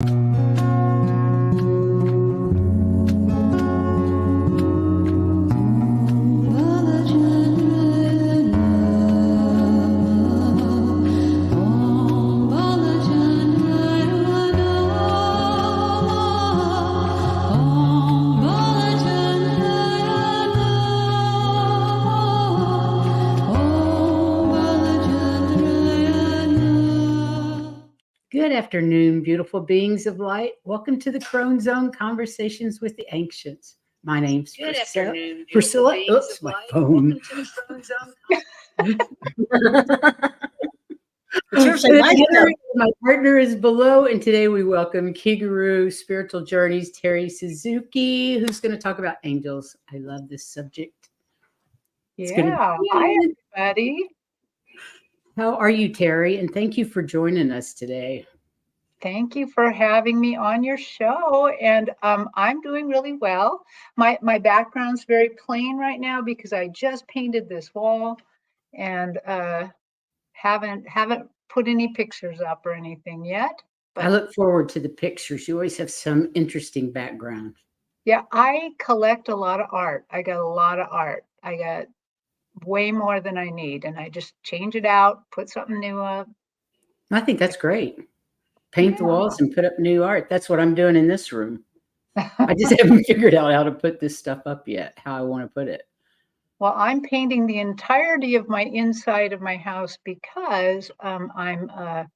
Good afternoon, beautiful beings of light. Welcome to the Crone Zone Conversations with the Ancients. My name's Priscilla. Oops, my phone. My partner is below, and today we welcome Kiguru Spiritual Journeys, Terri Suzuki, who's going to talk about angels. I love this subject. Hi, everybody. How are you, Terri? And thank you for joining us today. Thank you for having me on your show. And I'm doing really well. My background's very plain right now because I just painted this wall and haven't put any pictures up or anything yet. But I look forward to the pictures. You always have some interesting background. Yeah, I collect a lot of art. I got a lot of art. I got way more than I need, and I just change it out, put something new up. I think that's great. Paint the walls and put up new art. That's what I'm doing in this room. I just haven't figured out how to put this stuff up yet, how I want to put it. Well, I'm painting the entirety of my inside of my house because I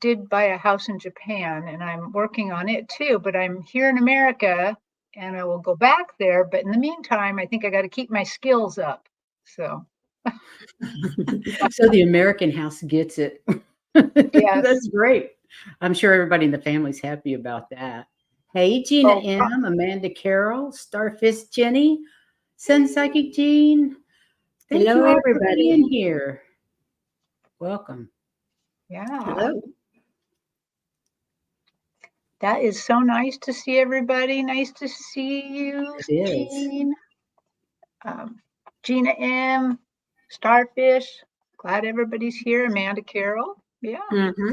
did buy a house in Japan and I'm working on it too, but I'm here in America and I will go back there. But in the meantime, I think I got to keep my skills up. So the American house gets it. Yes. That's great. I'm sure everybody in the family's happy about that. Hey, Gina M, Amanda Carroll, Starfish Jenny, Sun Psychic Jean. Thank you all for being here. Welcome. Yeah. Hello. That is so nice to see everybody. Nice to see you, Jean. Gina M, Starfish. Glad everybody's here. Amanda Carroll. Yeah. Mm-hmm.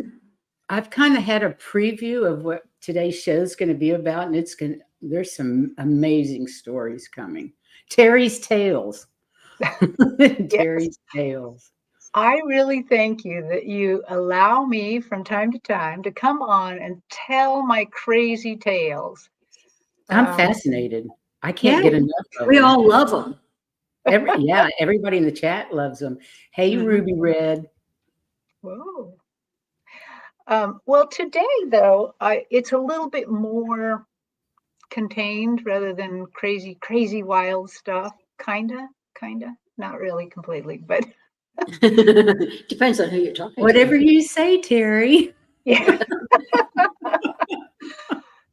I've kind of had a preview of what today's show is going to be about, and there's some amazing stories coming. Terri's Tales. Terri's Tales. I really thank you that you allow me from time to time to come on and tell my crazy tales. I'm fascinated. I can't get enough of them. We all love them. Everybody in the chat loves them. Hey, Ruby Red. Whoa. Well, today, though, it's a little bit more contained rather than crazy, wild stuff. Kinda. Not really completely, but... Depends on who you're talking Whatever you say, Terri. Yeah.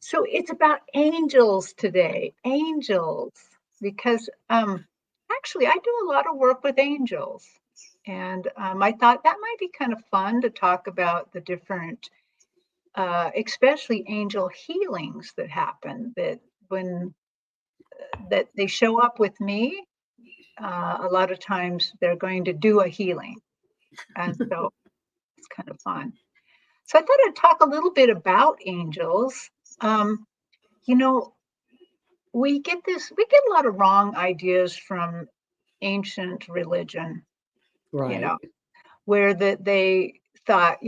So it's about angels today. Angels. Because actually, I do a lot of work with angels. And I thought that might be kind of fun to talk about the different, especially angel healings that happen, that they show up with me. A lot of times they're going to do a healing. And so it's kind of fun. So I thought I'd talk a little bit about angels. We get a lot of wrong ideas from ancient religion. Right. Where they thought,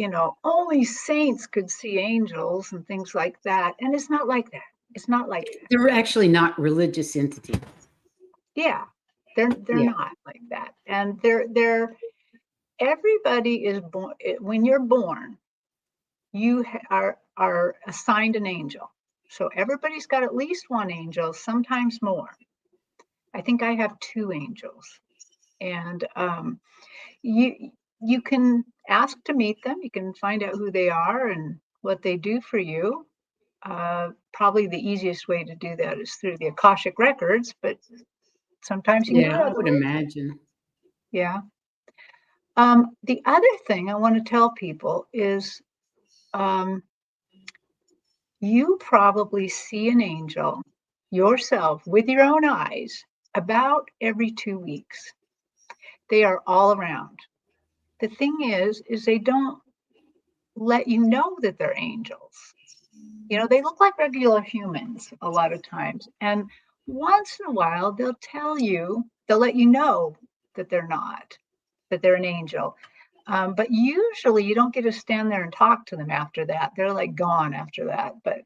only saints could see angels and things like that. And it's not like that. It's not like that. They're actually not religious entities. Yeah, they're not like that. And everybody is born. When you're born, you are assigned an angel. So everybody's got at least one angel, sometimes more. I think I have 2 angels. And you can ask to meet them. You can find out who they are and what they do for you. Probably the easiest way to do that is through the Akashic records, but sometimes you can do I would imagine. Yeah. The other thing I want to tell people is you probably see an angel yourself with your own eyes about every 2 weeks. They are all around. The thing is they don't let you know that they're angels. You know, they look like regular humans a lot of times. And once in a while, they'll let you know that they're not, that they're an angel. But usually you don't get to stand there and talk to them after that. They're like gone after that. But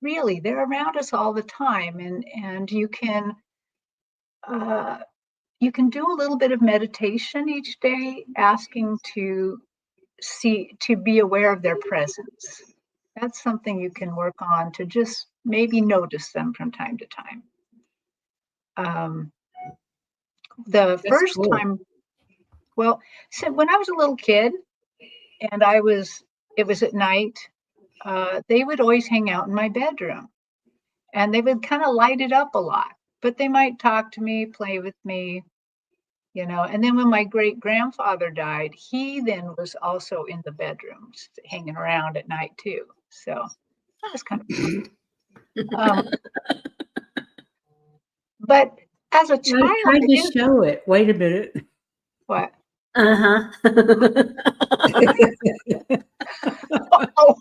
really, they're around us all the time. And you can do a little bit of meditation each day, asking to be aware of their presence. That's something you can work on, to just maybe notice them from time to time. The That's first cool. time, well, so when I was a little kid and it was at night, they would always hang out in my bedroom, and they would kind of light it up a lot, but they might talk to me, play with me, you know. And then when my great grandfather died, he then was also in the bedrooms hanging around at night too. So that was kind of fun. But as a I child, tried to show it. Wait a minute. what? Uh-huh. Oh,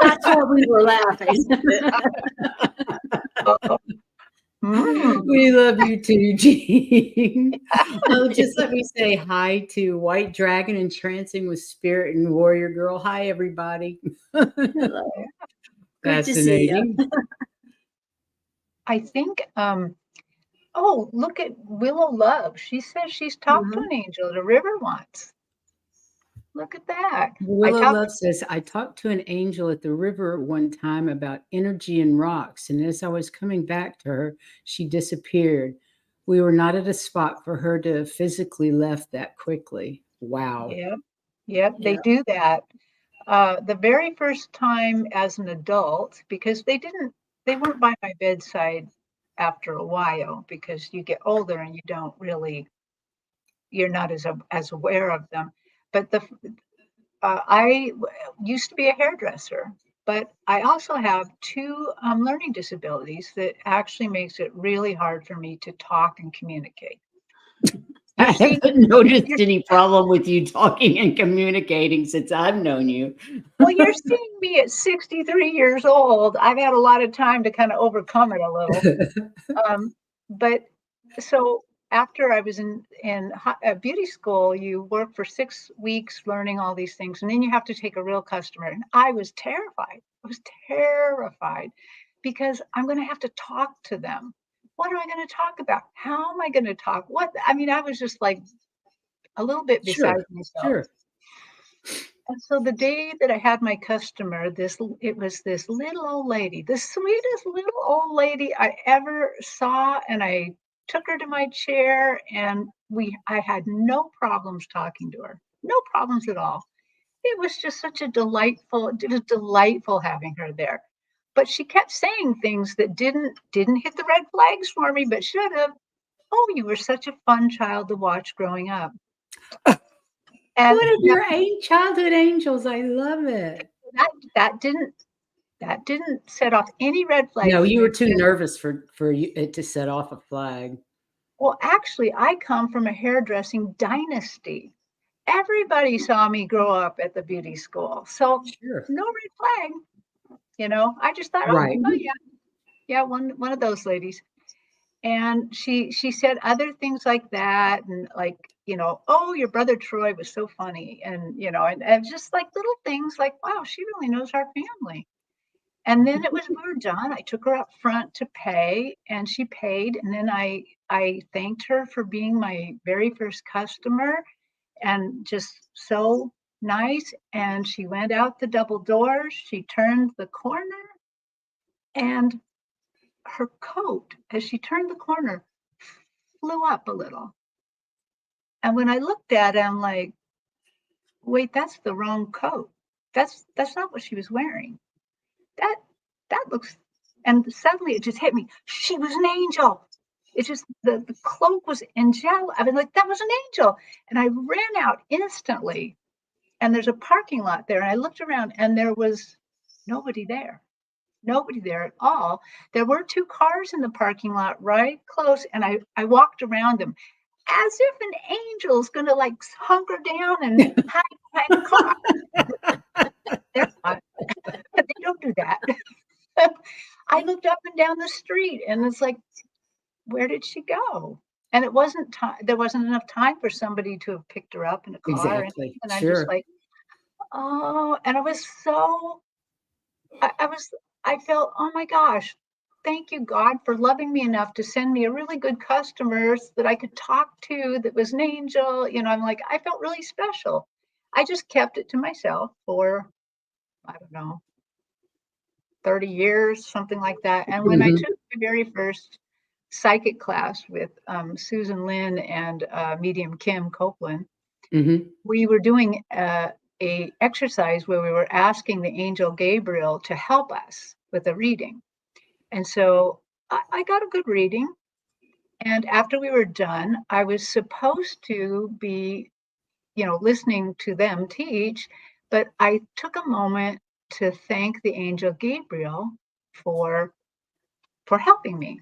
That's why we were laughing. We love you too, Jean. Oh, just let me say hi to White Dragon Entrancing with Spirit and Warrior Girl. Hi, everybody. Hello. Great to see you. Fascinating. I think, oh, look at Willow Love. She says she's talked to an angel at a river once. Look at that. Willow Love says, I talked to an angel at the river one time about energy and rocks, and as I was coming back to her, she disappeared. We were not at a spot for her to physically left that quickly. Wow. Yep, they do that. The very first time as an adult, because they weren't by my bedside after a while, because you get older and you're not as aware of them. But I used to be a hairdresser, but I also have two learning disabilities that actually makes it really hard for me to talk and communicate. I haven't noticed any problem with you talking and communicating since I've known you. Well, you're seeing me at 63 years old. I've had a lot of time to kind of overcome it a little. But so after I was in beauty school, you work for 6 weeks learning all these things, and then you have to take a real customer. And I was terrified. I was terrified because I'm going to have to talk to them. What am I going to talk about? How am I going to talk? I mean, I was just like a little bit beside myself. Sure. And so the day that I had my customer, it was this little old lady, the sweetest little old lady I ever saw. And I took her to my chair, and I had no problems talking to her. No problems at all. It was just it was delightful having her there. But she kept saying things that didn't hit the red flags for me, but should have. Oh, you were such a fun child to watch growing up. And one of your childhood angels. I love it. That didn't set off any red flags. No, you were too nervous for it to set off a flag. Well, actually, I come from a hairdressing dynasty. Everybody saw me grow up at the beauty school, so no red flag. You know, I just thought, oh yeah, one of those ladies. And she said other things like that, and like, you know, oh, your brother Troy was so funny, and you know, and just like little things like, wow, she really knows our family. And then we were done. I took her up front to pay, and she paid. And then I thanked her for being my very first customer, and just so nice. And she went out the double doors. She turned the corner, and her coat, as she turned the corner, flew up a little. And when I looked at it, I'm like, wait, that's the wrong coat. That's not what she was wearing. That looks, and suddenly it just hit me. She was an angel. It just, the cloak was angelic. I was like, that was an angel. And I ran out instantly. And there's a parking lot there. And I looked around, and there was nobody there. Nobody there at all. There were 2 cars in the parking lot right close. And I walked around them. as if an angel's gonna like hunker down and hide behind a clock. They're not. They don't do that. I looked up and down the street and it's like, where did she go? And it wasn't time, there wasn't enough time for somebody to have picked her up in a car. Exactly. And I'm just Sure. like, oh, and I was so, I was, I felt, oh my gosh, thank you, God, for loving me enough to send me a really good customer that I could talk to that was an angel. You know, I'm like, I felt really special. I just kept it to myself for, I don't know, 30 years, something like that. And when I Mhm. took my very first psychic class with Susan Lynn and medium Kim Copeland, Mhm. we were doing a exercise where we were asking the angel Gabriel to help us with a reading. And so I got a good reading. And after we were done, I was supposed to be, you know, listening to them teach, but I took a moment to thank the angel Gabriel for helping me.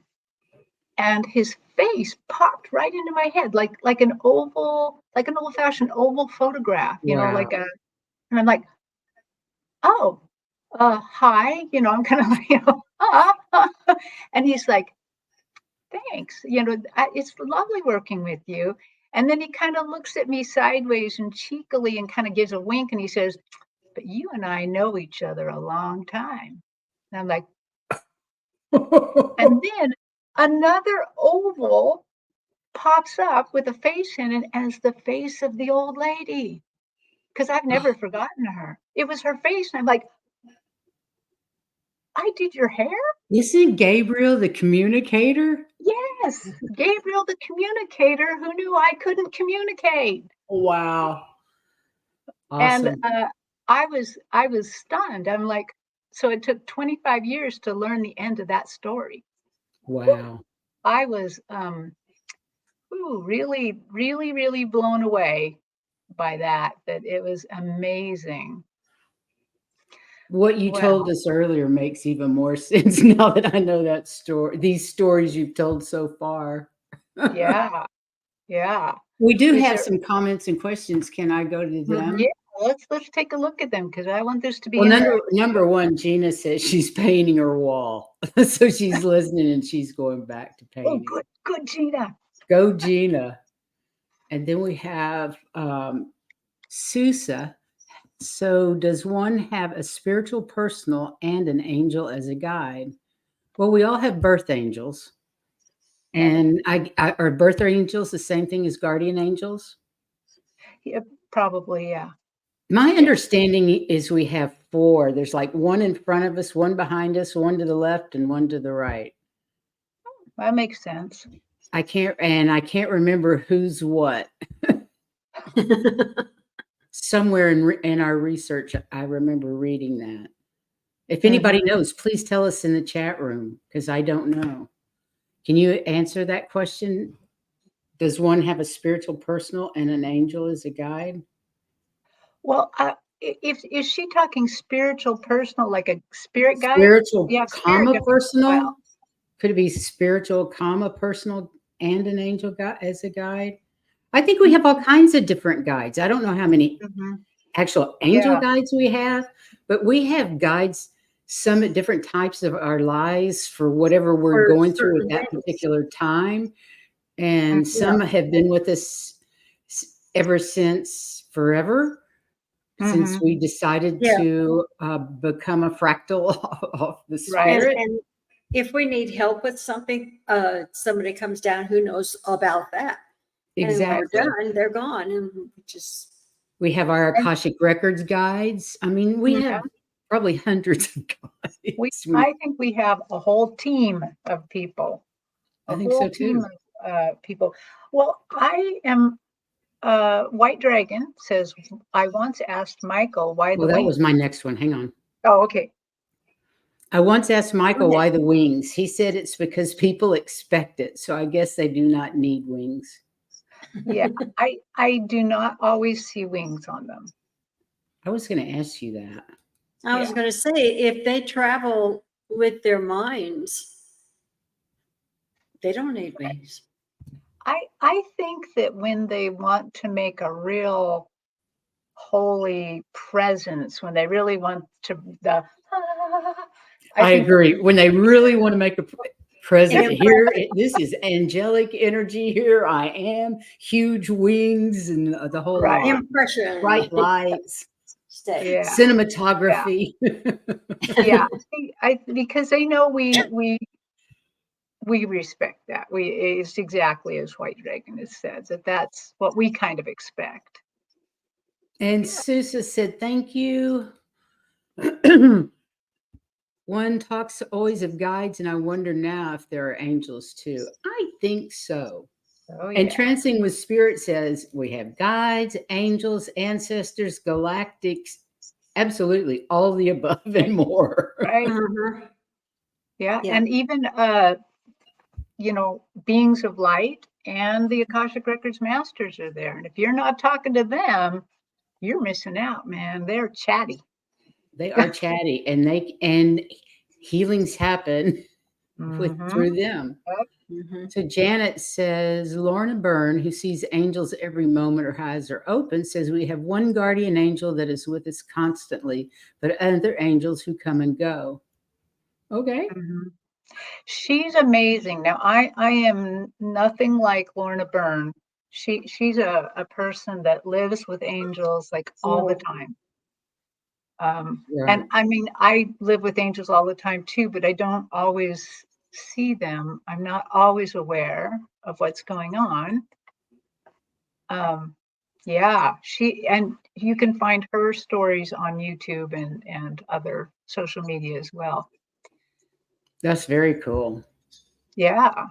And his face popped right into my head, like an oval, like an old-fashioned oval photograph, you know, Wow. and I'm like, oh, hi, you know, I'm kind of like, you know, and he's like, thanks, you know, it's lovely working with you. And then he kind of looks at me sideways and cheekily and kind of gives a wink and he says, but you and I know each other a long time. And I'm like, and then another oval pops up with a face in it as the face of the old lady. Because I've never forgotten her. It was her face. And I'm like, I did your hair? Isn't Gabriel the communicator? Yes. Gabriel, the communicator who knew I couldn't communicate. Wow. And Awesome. I was stunned. I'm like, so it took 25 years to learn the end of that story. Wow. I was really, really, really blown away by that, that it was amazing. What you told Well, us earlier makes even more sense now that I know that story, these stories you've told so far. yeah, yeah. We do Is have there some comments and questions. Can I go to yeah, them? let's take a look at them because I want this to be Well, interactive. number one, Gina says she's painting her wall. So she's listening and she's going back to Oh, painting. good, Gina. Go, Gina. And then we have Susa. So does one have a spiritual personal and an angel as a guide? Well, we all have birth angels. And are birth angels the same thing as guardian angels? Yeah, probably, yeah. My Yeah. understanding is we have four. There's like one in front of us, one behind us, one to the left, and one to the right. That makes sense. I can't remember who's what. Somewhere in our research, I remember reading that. If anybody Mhm. knows, please tell us in the chat room because I don't know. Can you answer that question? Does one have a spiritual personal and an angel as a guide? Well, if is she talking spiritual personal, like a spirit guide? Spiritual, Yeah, spirit comma, guide as well. personal? Could it be spiritual, comma, personal, and an angel guide as a guide? I think we have all kinds of different guides. I don't know how many Mhm. actual angel Yeah, guides we have, but we have guides, some at different types of our lives for whatever we're For going through at certain that things. particular time. And Yeah. some have been with us ever since forever, since mhm, we decided Yeah. to become a fractal of the right. spirit. And if we need help with something, somebody comes down who knows about that. And when we're Exactly. done, they're gone. And we just, We have our and Akashic Records guides. I mean, we Mhm. have probably hundreds of guides. I think we have a whole team of people, I a think so whole team too. of people. Well, I am White Dragon says, I once asked Michael why the Well, that wings. was my next one. Hang on. Oh, okay. I once asked go Michael ahead. why the wings. He said it's because people expect it. So I guess they do not need wings. Yeah, I do not always see wings on them. I was going to ask you that. I was Yeah. going to say, if they travel with their minds, they don't need wings. I think that when they want to make a real holy presence, when they really want to I think agree. When they really want to make a present And here, this is angelic energy. Here I am, huge wings and the whole Right. lot. impression. Bright lights, Stay. yeah, cinematography. yeah. Because they know we respect that. It's exactly as White Dragon has said, that's what we kind of expect. And Susa said, "Thank you." One talks always of guides, and I wonder now if there are angels too. I think so. Oh And yeah. Trancing with Spirit says we have guides, angels, ancestors, galactics, absolutely all the above and more. Right. Mhm. Yeah. Yeah. And even beings of light and the Akashic Records masters are there. And if you're not talking to them, you're missing out, man. They're chatty. They are chatty, and healings happen Mm-hmm. through them. Mhm. So Janet says, Lorna Byrne, who sees angels every moment her eyes are open, says we have one guardian angel that is with us constantly, but other angels who come and go. Okay. Mm-hmm. She's amazing. Now I am nothing like Lorna Byrne. She's a person that lives with angels like all the Oh, time. Right. And I mean, I live with angels all the time too, but I don't always see them. I'm not always aware of what's going on. Yeah, and you can find her stories on YouTube and other social media as well. That's very cool. Yeah.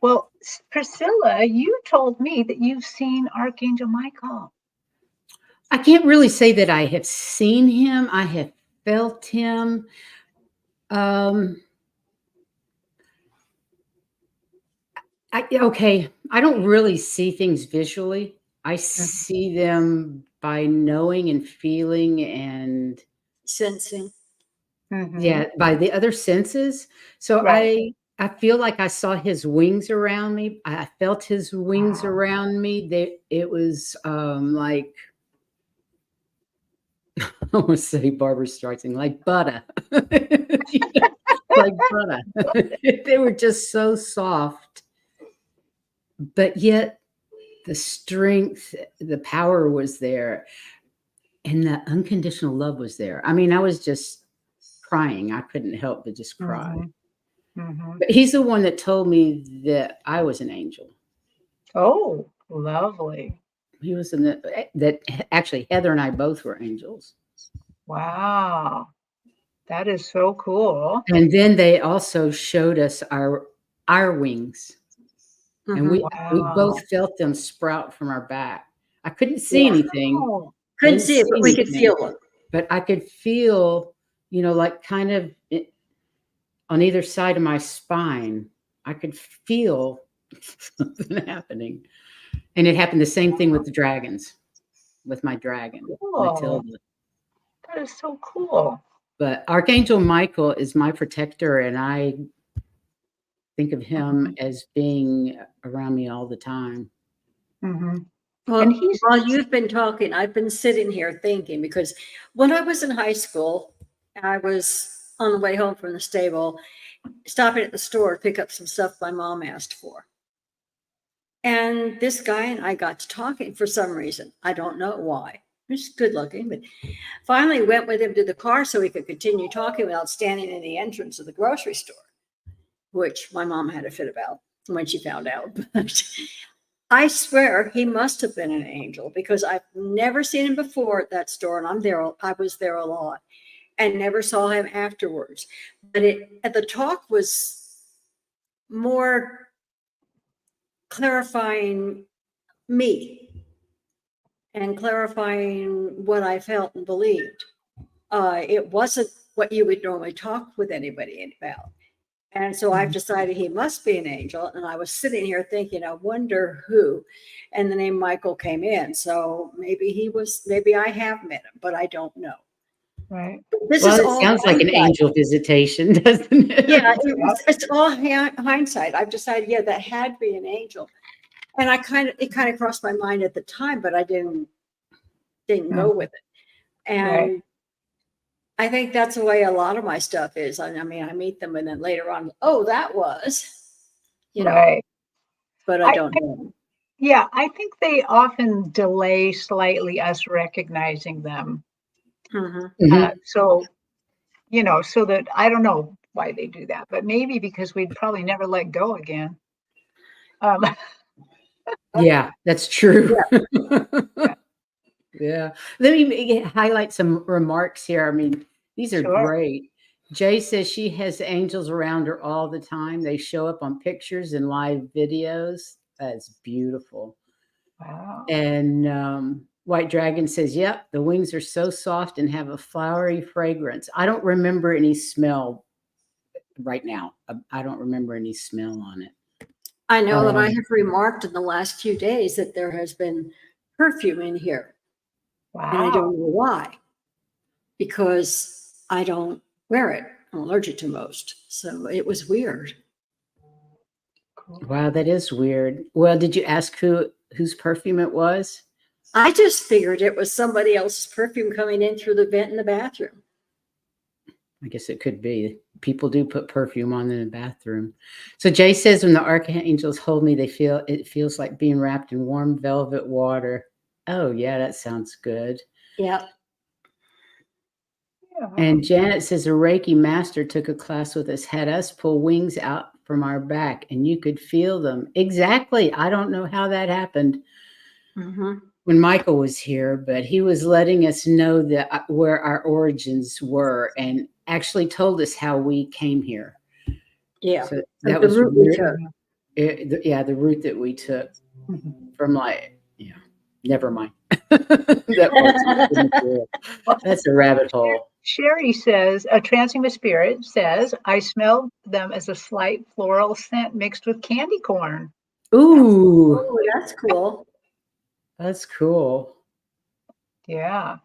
Well, Priscilla, you told me that you've seen Archangel Michael. I can't really say that I have seen him. I have felt him. Um, okay, I don't really see things visually. I see them by knowing and feeling and sensing. Mm-hmm. yeah, by the other senses. So Right. I feel like I saw his wings around me. I felt his wings Wow. around me. It was like I want to say Barbara Streisand, like butter. Like butter. They were just so soft, but yet the strength, the power was there, and the unconditional love was there. I mean, I was just crying. I couldn't help but just cry. Mm-hmm. Mm-hmm. But he's the one that told me that I was an angel. Oh, lovely. He was in that actually Heather and I both were angels. Wow. That is so cool. And then they also showed us our wings. And Mhm. we both Wow. felt them sprout from our back. I couldn't see anything. Wow. I Couldn't didn't see it, see but we could anything, feel it. but I could feel, like kind of on either side of my spine, I could feel something happening. And it happened the same thing with the dragons, with my dragon, Cool. Matilda. That is so cool. But Archangel Michael is my protector, and I think of him as being around me all the time. Mm-hmm. And Well, he's while you've been talking, I've been sitting here thinking because when I was in high school, I was on the way home from the stable, stopping at the store to pick up some stuff my mom asked for. And this guy and I got to talking for some reason. I don't know why. He's good looking, but finally went with him to the car so we could continue talking without standing in the entrance of the grocery store, which my mom had a fit about when she found out. But I swear he must have been an angel because I've never seen him before at that store, and I was there a lot and never saw him afterwards. But the talk was more clarifying me and clarifying what I felt and believed. It wasn't what you would normally talk with anybody about. And so I've decided he must be an angel. And I was sitting here thinking, I wonder who. And the name Michael came in. So maybe I have met him, but I don't know. right. This Well, is it all sounds like an hindsight. angel visitation, doesn't it? Yeah, it's all hindsight. I've decided, yeah, that had to be an angel. And it kind of crossed my mind at the time, but I didn't go with it. And Right. I think that's the way a lot of my stuff is. I mean, I meet them and then later on, oh, that was, Right. but I don't know. Yeah, I think they often delay slightly us recognizing them. Mm-hmm. So, so that I don't know why they do that, but maybe because we'd probably never let go again. Yeah, that's true. Yeah. Yeah. Let me highlight some remarks here. I mean, these are Sure. great. Jay says she has angels around her all the time. They show up on pictures and live videos. That's beautiful. Wow. And White Dragon says, yep, the wings are so soft and have a flowery fragrance. I don't remember any smell right now. I don't remember any smell on it. I know that I have remarked in the last few days that there has been perfume in here. Wow. And I don't know why. Because I don't wear it. I'm allergic to most. So it was weird. Cool. Wow, that is weird. Well, did you ask whose perfume it was? I just figured it was somebody else's perfume coming in through the vent in the bathroom. I guess it could be. People do put perfume on in the bathroom. So Jay says when the archangels hold me, it feels like being wrapped in warm velvet water. Oh yeah, that sounds good. Yeah. And Janet says a Reiki master took a class with us, had us pull wings out from our back, and you could feel them. Exactly. I don't know how that happened. Mm-hmm. When Michael was here, but he was letting us know that where our origins were and actually told us how we came here. Yeah. So Like that the was route we took. the route that we took from never mind. That's a rabbit hole. Sherry says, a Trancing with Spirit says, I smelled them as a slight floral scent mixed with candy corn. Ooh. Oh, that's cool. That's cool. Yeah.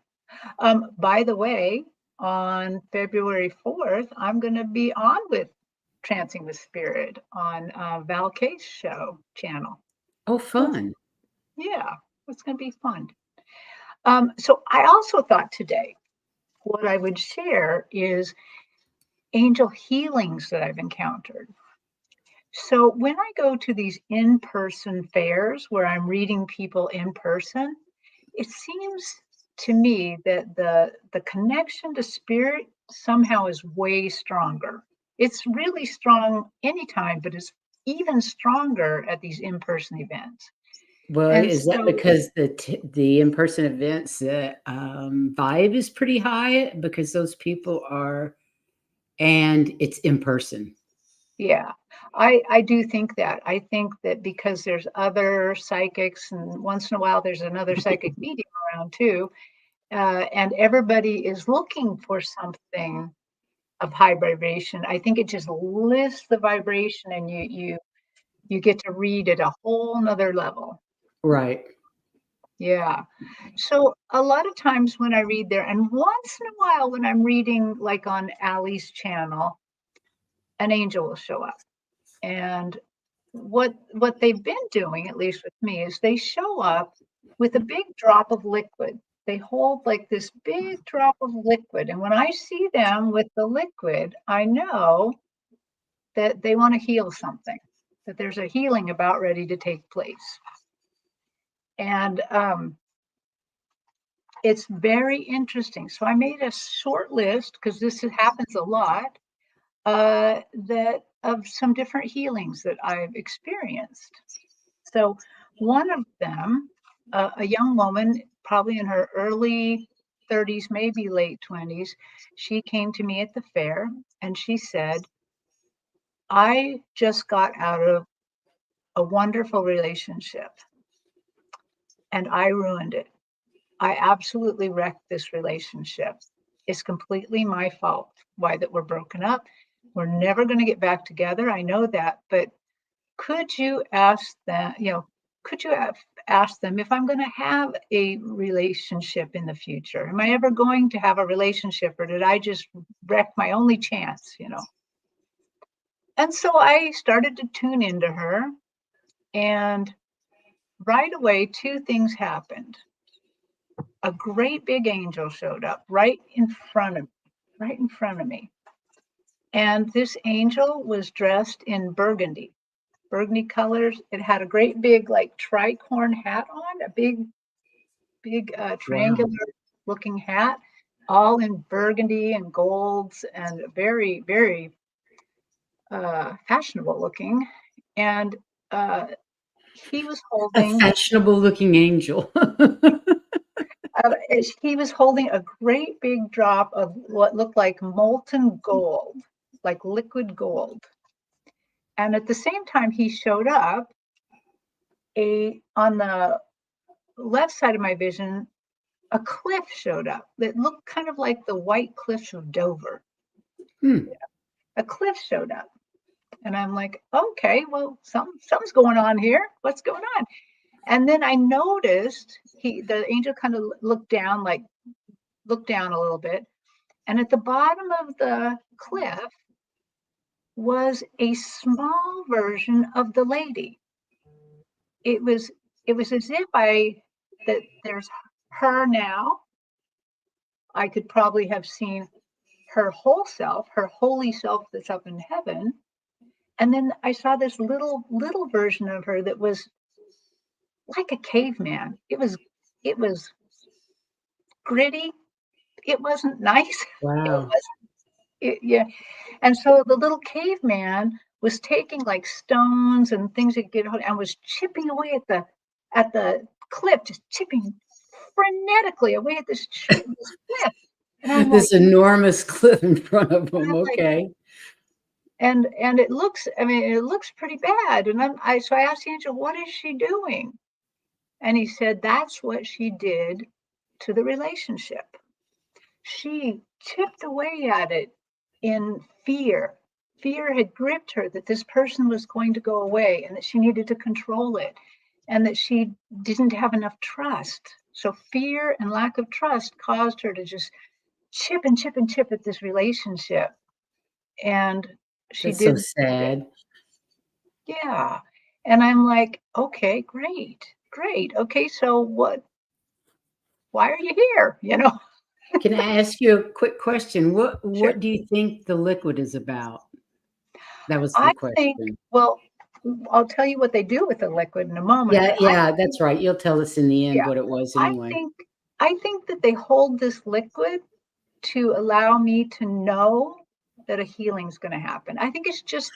By the way, on February 4th, I'm going to be on with Trancing with Spirit on Val K's show channel. Oh, fun. Yeah, it's going to be fun. So I also thought today what I would share is angel healings that I've encountered. So when I go to these in-person fairs where I'm reading people in person, it seems to me that the connection to spirit somehow is way stronger. It's really strong anytime, but it's even stronger at these in-person events. Well, And is that so, because the in-person events vibe is pretty high because those people are, and it's in person? yeah, I do think that. I think that because there's other psychics, and once in a while there's another psychic medium around too, and everybody is looking for something of high vibration. I think it just lifts the vibration, and you get to read at a whole nother level. Right. Yeah. So a lot of times when I read there, and once in a while when I'm reading like on Allie's channel, an angel will show up. And what they've been doing, at least with me, is they show up with a big drop of liquid. They hold like this big drop of liquid. And when I see them with the liquid, I know that they want to heal something, that there's a healing about ready to take place. And it's very interesting. So I made a short list because this happens a lot, that of some different healings that I've experienced. So one of them, a young woman, probably in her early 30s, maybe late 20s, she came to me at the fair and she said, I just got out of a wonderful relationship and I ruined it. I absolutely wrecked this relationship. It's completely my fault. Why that we're broken up. We're never going to get back together. I know that, but could you ask them, could you ask them if I'm going to have a relationship in the future? Am I ever going to have a relationship, or did I just wreck my only chance, And so I started to tune into her, and right away, two things happened. A great big angel showed up right in front of me. And this angel was dressed in burgundy colors. It had a great big like tricorn hat on, a big triangular looking hat, all in burgundy and golds, and very, very fashionable looking. And he was A holding fashionable looking angel. he was holding a great big drop of what looked like molten gold, like liquid gold. And at the same time he showed up, on the left side of my vision, a cliff showed up that looked kind of like the white cliffs of Dover. A cliff showed up. And I'm like, okay, well, something's going on here. What's going on? And then I noticed the angel kind of looked down a little bit. And at the bottom of the cliff was a small version of the lady. It was as if that there's her now. I could probably have seen her whole self, her holy self that's up in heaven. And then I saw this little version of her that was like a caveman. It was gritty. It wasn't nice. Wow. Yeah. And so the little caveman was taking like stones and things that get and was chipping away at the cliff, just chipping frenetically away at this cliff. And I'm This like, enormous cliff in front of them. like, Okay. and it looks, it looks pretty bad. And so I asked the angel, what is she doing? And he said, that's what she did to the relationship. She chipped away at it in fear. Fear had gripped her that this person was going to go away and that she needed to control it and that she didn't have enough trust. So fear and lack of trust caused her to just chip and chip and chip at this relationship. And she That's so did. sad. Yeah. And I'm like, okay, great. Okay, so why are you here? Can I ask you a quick question? Sure. What do you think the liquid is about? That was the I question. think, well, I'll tell you what they do with the liquid in a moment. Yeah, that's right. You'll tell us in the end Yeah, what it was I anyway. think that they hold this liquid to allow me to know that a healing's going to happen. I think it's just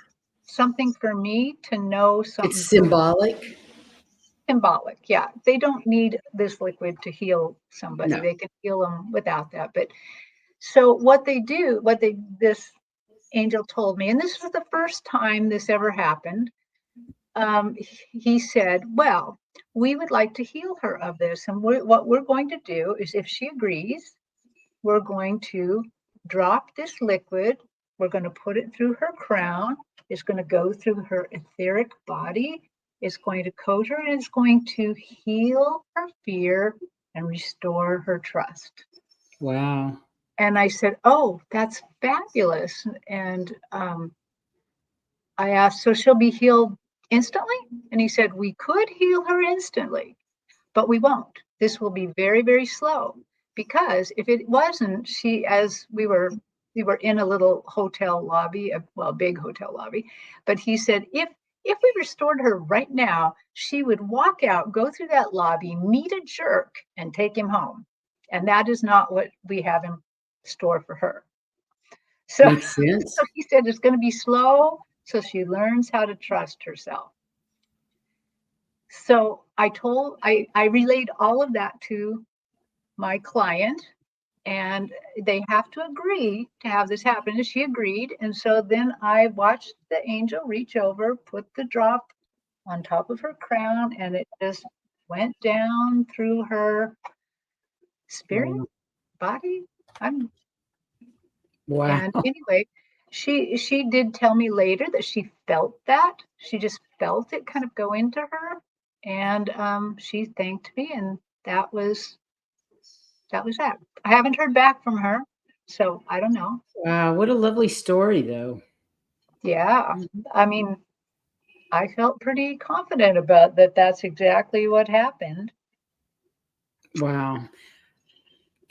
something for me to know something. It's symbolic. Symbolic, yeah. They don't need this liquid to heal somebody. No. They can heal them without that. But so what this angel told me, and this was the first time this ever happened. He said, well, we would like to heal her of this. And what we're going to do is, if she agrees, we're going to drop this liquid. We're going to put it through her crown. It's going to go through her etheric body. It's going to coat her, and it's going to heal her fear and restore her trust. Wow. And I said, oh, that's fabulous. And I asked, so she'll be healed instantly? And he said, we could heal her instantly, but we won't. This will be very, very slow, because if it wasn't, as we were in a little hotel lobby, big hotel lobby, but he said, if we restored her right now, she would walk out, go through that lobby, meet a jerk, and take him home. And that is not what we have in store for her. So, Makes sense. so he said it's going to be slow, so she learns how to trust herself. So I relayed all of that to my client, and they have to agree to have this happen. And she agreed. And so then I watched the angel reach over, put the drop on top of her crown, and it just went down through her spirit, body. Wow. And anyway, she did tell me later that she felt that. She just felt it kind of go into her. And she thanked me, and that was that. I haven't heard back from her, so I don't know. Wow, what a lovely story, though. Yeah, I mean, I felt pretty confident about that. That's exactly what happened. Wow.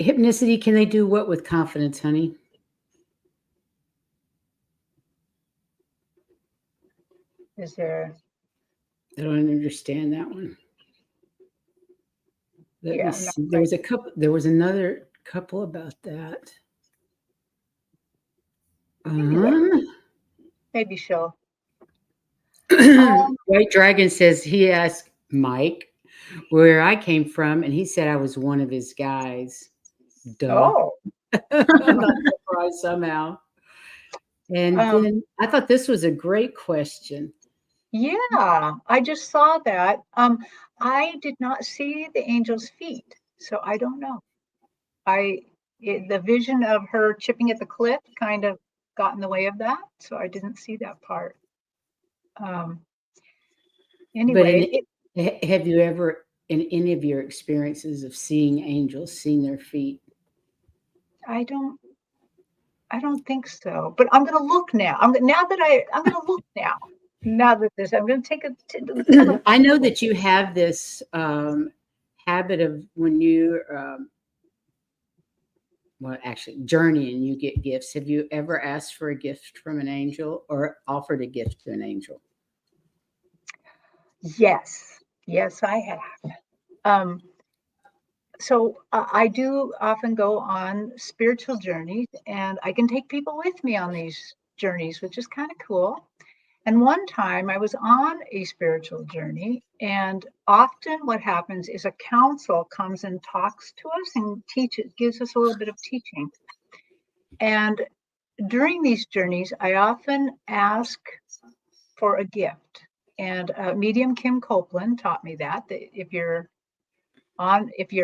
Hypnicity, can they do what with confidence, honey? Is there? I don't understand that one. Let me Yeah, no, see. There was another couple about that. Um, maybe she'll. Um, White Dragon says he asked Mike where I came from, and he said I was one of his guys. Duh. oh, I'm not surprised somehow. And um, then I thought this was a great question. yeah, I just saw that. I did not see the angel's feet, so I don't know. The vision of her chipping at the cliff kind of got in the way of that, so I didn't see that part. Um, But anyway, have you ever, in any of your experiences of seeing angels, seen their feet? I don't, I don't think so. But I'm going to look now. I'm going to look now. Now that this, I'm going to take a kind of. I know that you have this habit of when you, well, actually, journey and you get gifts. Have you ever asked for a gift from an angel or offered a gift to an angel? Yes, yes, I have. Um, so I do often go on spiritual journeys, and I can take people with me on these journeys, which is kind of cool. And one time I was on a spiritual journey, and often what happens is a council comes and talks to us and teaches, gives us a little bit of teaching. And during these journeys, I often ask for a gift. And medium Kim Copeland taught me that if you're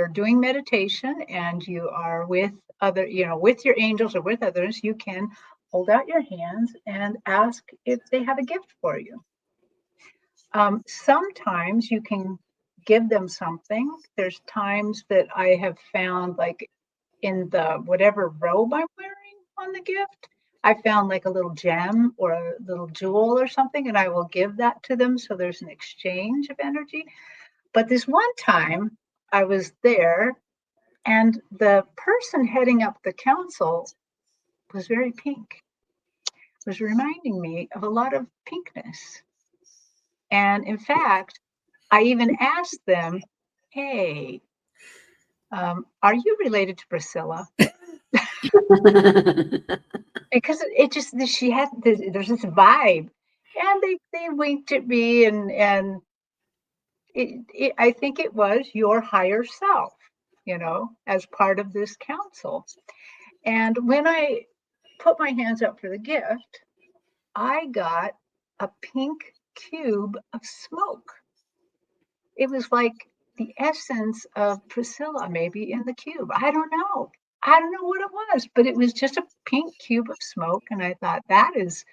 doing meditation and you are with other, with your angels or with others, you can hold out your hands and ask if they have a gift for you. Sometimes you can give them something. There's times that I have found, like in the whatever robe I'm wearing on the gift, I found like a little gem or a little jewel or something, and I will give that to them. So there's an exchange of energy. But this one time I was there, and the person heading up the council was very pink, was reminding me of a lot of pinkness. And in fact, I even asked them, hey, are you related to Priscilla? Because it just, she had this, there's this vibe. And they winked at me, and I think it was your higher self, as part of this council. And when I put my hands up for the gift, I got a pink cube of smoke. It was like the essence of Priscilla, maybe in the cube. I don't know. I don't know what it was, but it was just a pink cube of smoke. And I thought, that is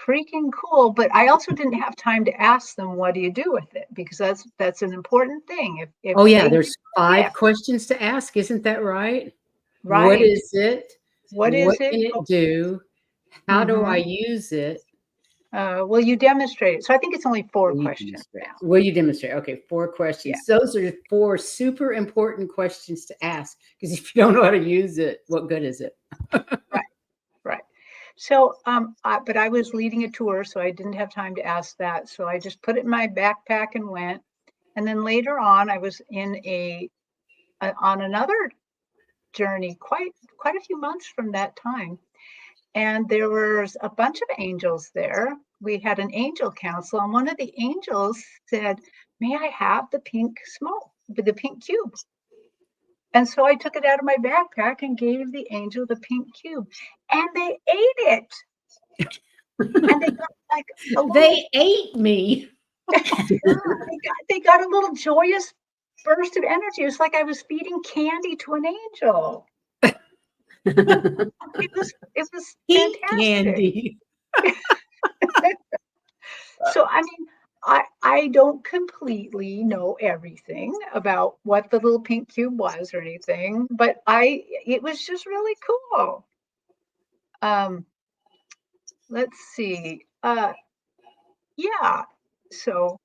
freaking cool. But I also didn't have time to ask them, what do you do with it? Because that's an important thing. If Oh, yeah, they there's 5 yeah, questions to ask, isn't that right? What right. is it? What What is it? can it do? How do I Mm-hmm. use it? Will you demonstrate it? So I think it's only 4 Will you questions demonstrate? now. Will you demonstrate? Okay, 4 Yeah, questions. Those are 4 super important questions to ask, because if you don't know how to use it, what good is it? right, right. So, but I was leading a tour, so I didn't have time to ask that. So I just put it in my backpack and went. And then later on, I was on another journey, quite a few months from that time, and there was a bunch of angels there. We had an angel council, and one of the angels said, "May I have the pink smoke, the pink cube?" And so I took it out of my backpack and gave the angel the pink cube, and they ate it. And they got like a little, They ate me. they got a little joyous burst of energy. It was like I was feeding candy to an angel. It was Pink fantastic. candy. So I mean, I don't completely know everything about what the little pink cube was or anything, but it was just really cool. Um, let's see. yeah. So,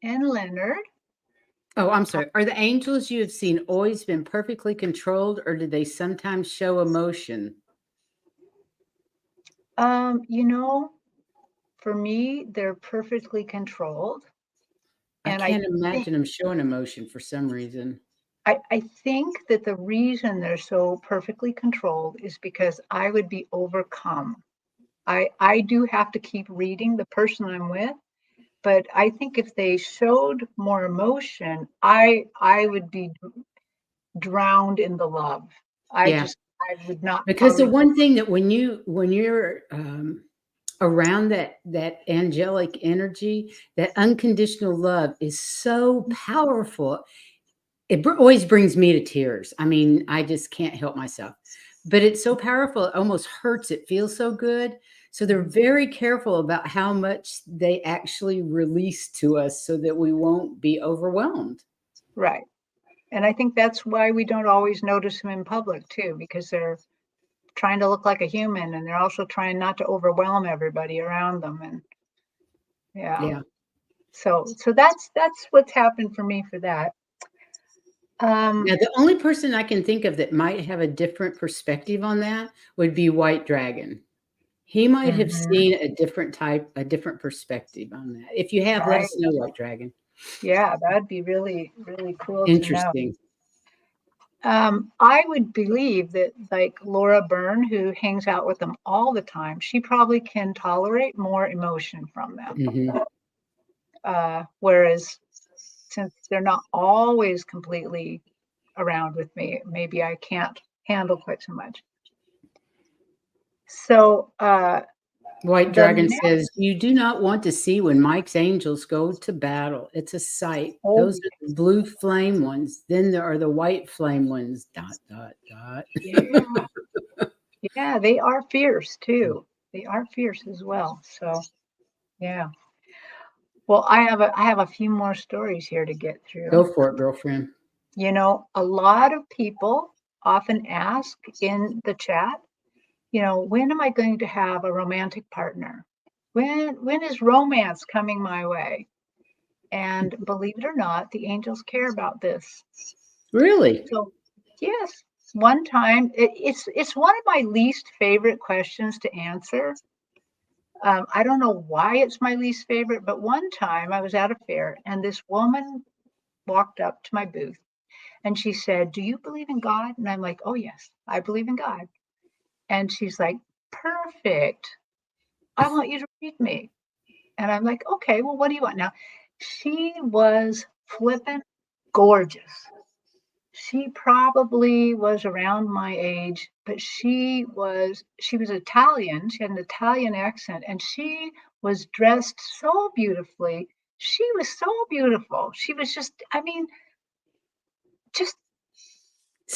and Leonard. Oh, I'm sorry. Are the angels you have seen always been perfectly controlled, or do they sometimes show emotion? You know, for me, they're perfectly controlled. I And can't think imagine them showing emotion for some reason. I think that the reason they're so perfectly controlled is because I would be overcome. I do have to keep reading the person I'm with, but I think if they showed more emotion, I would be drowned in the love. Yeah, I would not because the tolerate. one thing that when you're around that angelic energy, that unconditional love is so powerful. Always brings me to tears. I mean, I just can't help myself. But it's so powerful, it almost hurts. It feels so good. So they're very careful about how much they actually release to us so that we won't be overwhelmed. Right. And I think that's why we don't always notice them in public too, because they're trying to look like a human and they're also trying not to overwhelm everybody around them. And yeah, Yeah. so that's what's happened for me for that. Now, Um, the only person I can think of that might have a different perspective on that would be White Dragon. He might have mhm, seen a different perspective on that. If you have, let right. us know, White Dragon. Yeah, that'd be really, really cool to know. Interesting. I would believe that like Laura Byrne, who hangs out with them all the time, she probably can tolerate more emotion from them. Mhm. Whereas since they're not always completely around with me, maybe I can't handle quite so much. So White the Dragon next, says, "You do not want to see when Mike's angels go to battle. It's a sight. oh Those are the blue flame ones. Then there are the white flame ones. Dot, dot, dot." yeah, yeah, they are fierce too. They are fierce as well. So yeah. Well, I have a few more stories here to get through. Go for it, girlfriend. You know, a lot of people often ask in the chat, you know, when am I going to have a romantic partner? When is romance coming my way? And believe it or not, the angels care about this. Really? So, yes, one time it's one of my least favorite questions to answer. I don't know why it's my least favorite, but one time I was at a fair and this woman walked up to my booth and she said, "Do you believe in God?" And I'm like, "Oh, yes, I believe in God." And she's like, "Perfect. I want you to read me." And I'm like, "Okay, well, what do you want?" Now, she was flippin' gorgeous. She probably was around my age, but she was Italian. She had an Italian accent, and she was dressed so beautifully. She was so beautiful. She was just, I mean, just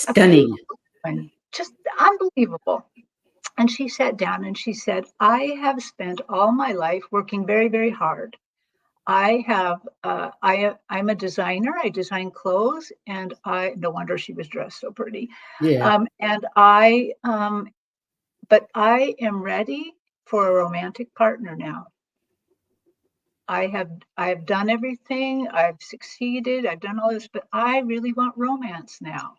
a Stunning. beautiful woman, just unbelievable. And she sat down and she said, "I have spent all my life working very, very hard. I'm a designer. I design clothes, and I no wonder she was dressed so pretty. Yeah. And but I am ready for a romantic partner now. I have done everything. I've succeeded. I've done all this, but I really want romance now."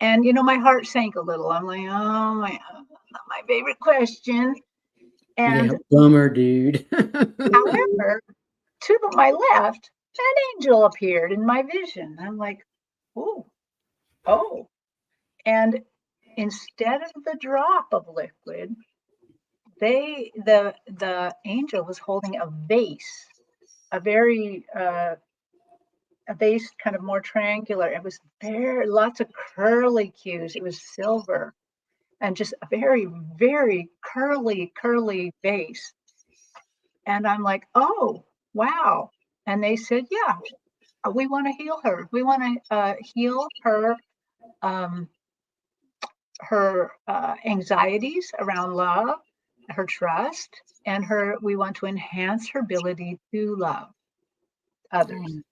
And you know, my heart sank a little. I'm like, "Oh my, not my favorite question." Yeah. And Bummer, dude. however, to my left, an angel appeared in my vision. I'm like, "Ooh, oh." And instead of the drop of liquid, the angel was holding a vase, a very a vase kind of more triangular. It was very lots of curly cues. It was silver and just a very, very curly vase. And I'm like, "Oh, wow." And they said, "Yeah, we want to heal her. We want to heal um, her anxieties around love, her trust, and her. We want to enhance her ability to love others." Um,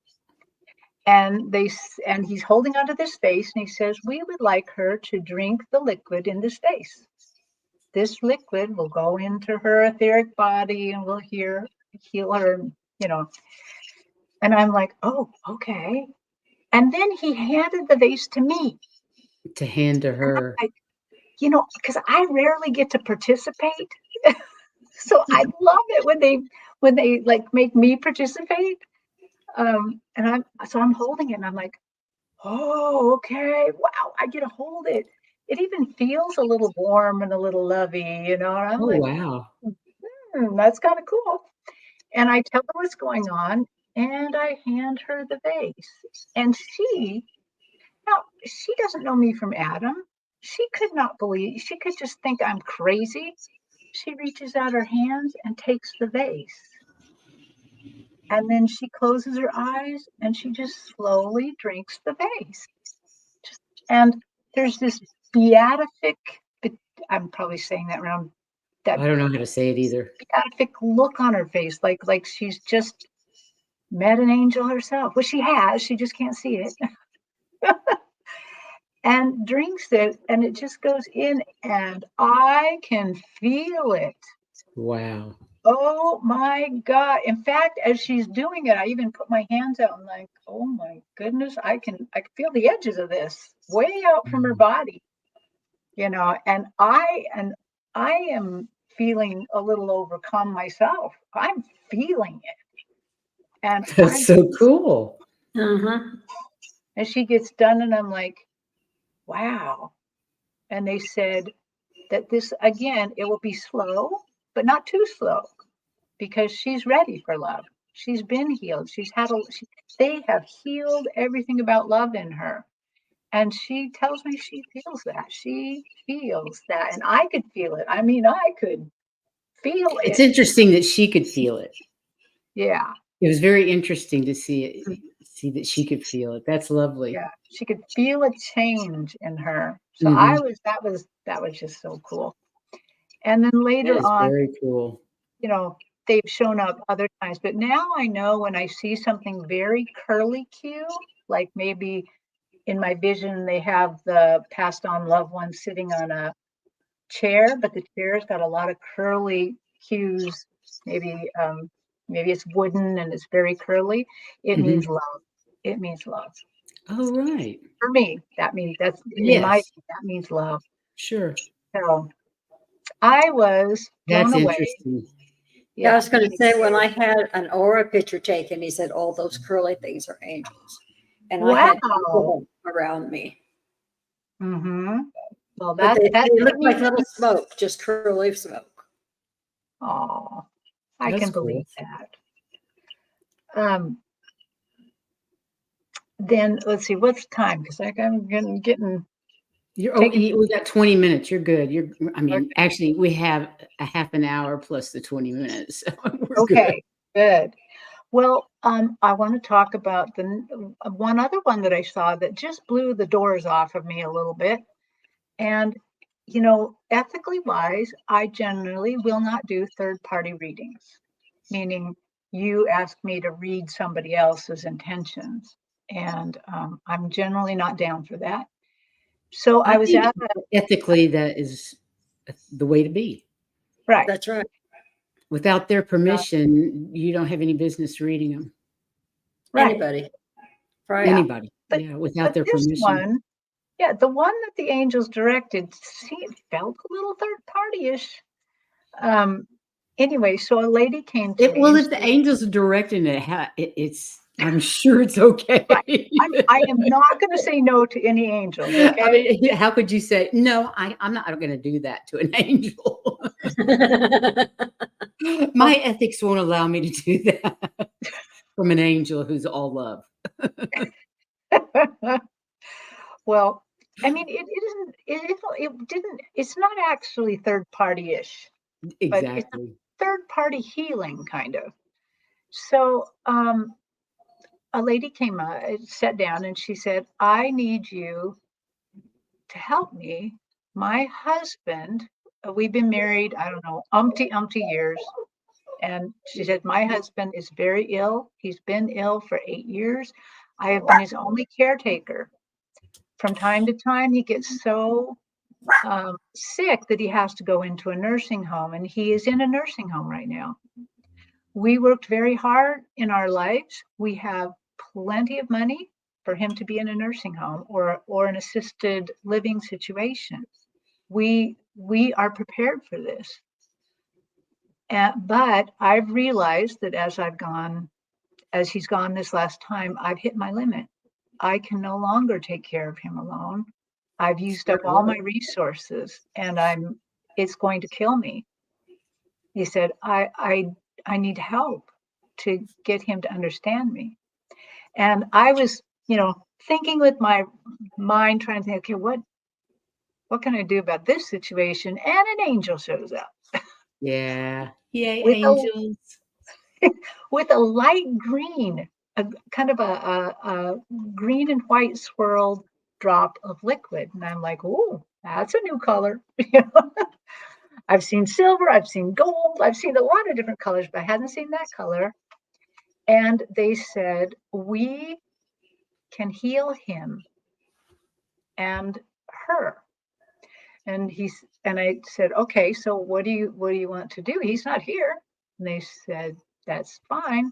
And he's holding onto this vase, and he says, "We would like her to drink the liquid in this vase. This liquid will go into her etheric body, and will heal her, you know. And I'm like, oh, okay. And then he handed the vase to me. To hand to her. Like, you know, because I rarely get to participate. So I love it when they like make me participate. And I'm holding it and I'm like, oh, okay. Wow, I get to hold it. It even feels a little warm and a little lovey, you know. And I'm Oh, like, wow. that's kind of cool. And I tell her what's going on and I hand her the vase. And she doesn't know me from Adam. She could not believe, she could just think I'm crazy. She reaches out her hands and takes the vase. And then she closes her eyes and she just slowly drinks the vase. And there's this beatific, I'm probably saying that wrong, that I don't know how to say it either. beatific look on her face, like she's just met an angel herself. Well, she has, she just can't see it. And drinks it, and it just goes in, and I can feel it. Wow. Oh my God. In fact, as she's doing it, I even put my hands out and like, oh my goodness, I can feel the edges of this way out from her body, you know, and I am feeling a little overcome myself. I'm feeling it. And That's so cool. and she gets done and I'm like, wow. And they said that this, again, it will be slow, but not too slow because she's ready for love. She's been healed. They have healed everything about love in her. And she tells me she feels that. She feels that. And I could feel it. I mean, I could feel It's it. interesting that she could feel it. Yeah. It was very interesting to see that she could feel it. That's lovely. Yeah. She could feel a change in her. So that was just so cool. And then That later is on, very cool. you know, they've shown up other times, but now I know when I see something very curly cue, like maybe in my vision, they have the passed on loved one sitting on a chair, but the chair's got a lot of curly cues. Maybe it's wooden and it's very curly. It means love. It means love. Oh, right. For me, that means that means love. Sure. So I was blown That's away. interesting. Yeah, I was going to say, when I had an aura picture taken, he said, all those curly things are angels. And I had people around me. Well, but they look like little smoke, just curly smoke. Oh, I That's can believe that. Then let's see, what's time? Because I'm getting. We got 20 minutes. You're good. Okay. Actually, we have a half an hour plus the 20 minutes. So we're good. Well, I want to talk about the one other one that I saw that just blew the doors off of me a little bit. And, you know, ethically wise, I generally will not do third-party readings, meaning you ask me to read somebody else's intentions. And I'm generally not down for that. So I was at ethically, that is the way to be. Right. That's right. Without their permission, you don't have any business reading them. Right. Anybody. Right. Anybody. But, without their permission. The one that the angels directed, felt a little third party-ish. Anyway, so a lady came to me. Well, if the angels are directing it, I'm sure it's okay. Right. I am not going to say no to any angels. Okay? I mean, how could you say no? I'm not going to do that to an angel. My ethics won't allow me to do that from an angel who's all love. Well, I mean, it's not actually third party-ish. Exactly. But it's a third party healing kind of. So a lady came up, sat down, and she said, I need you to help me. My husband, we've been married, I don't know, umpty years. And she said, my husband is very ill. He's been ill for 8 years. I have been his only caretaker. From time to time, he gets so sick that he has to go into a nursing home, and he is in a nursing home right now. we worked very hard in our lives. We have plenty of money for him to be in a nursing home or an assisted living situation. We are prepared for this. But I've realized that as he's gone this last time, I've hit my limit. I can no longer take care of him alone. I've used up all my resources, and it's going to kill me. He said, I need help to get him to understand me. And I was, thinking with my mind, trying to think, okay, what can I do about this situation? And an angel shows up. Yeah. Yay, with angels. with a light green, a kind of a green and white swirled drop of liquid. And I'm like, oh, that's a new color. I've seen silver, I've seen gold, I've seen a lot of different colors, but I hadn't seen that color. And they said, we can heal him and her. And I said, okay, so what do you want to do? He's not here. And they said, that's fine.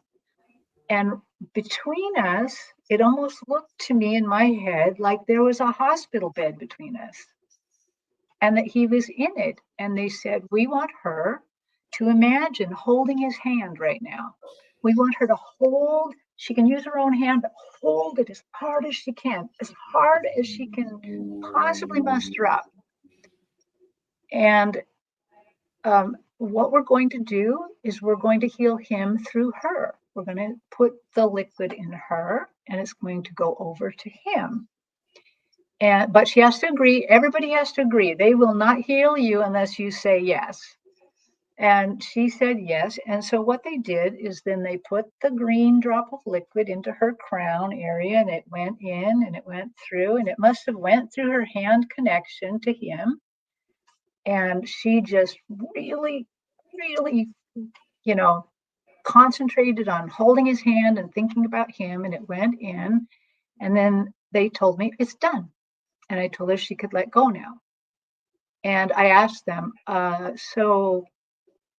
And between us, it almost looked to me in my head like there was a hospital bed between us and that he was in it. And they said, we want her to imagine holding his hand right now. We want her to hold, she can use her own hand, but hold it as hard as she can possibly muster up. And what we're going to do is we're going to heal him through her. We're going to put the liquid in her, and it's going to go over to him. But she has to agree. Everybody has to agree. They will not heal you unless you say yes. And she said yes. And so what they did is then they put the green drop of liquid into her crown area, and it went in and it went through, and it must have went through her hand connection to him. And she just really, really, concentrated on holding his hand and thinking about him, and it went in. And then they told me it's done. And I told her she could let go now. And I asked them, so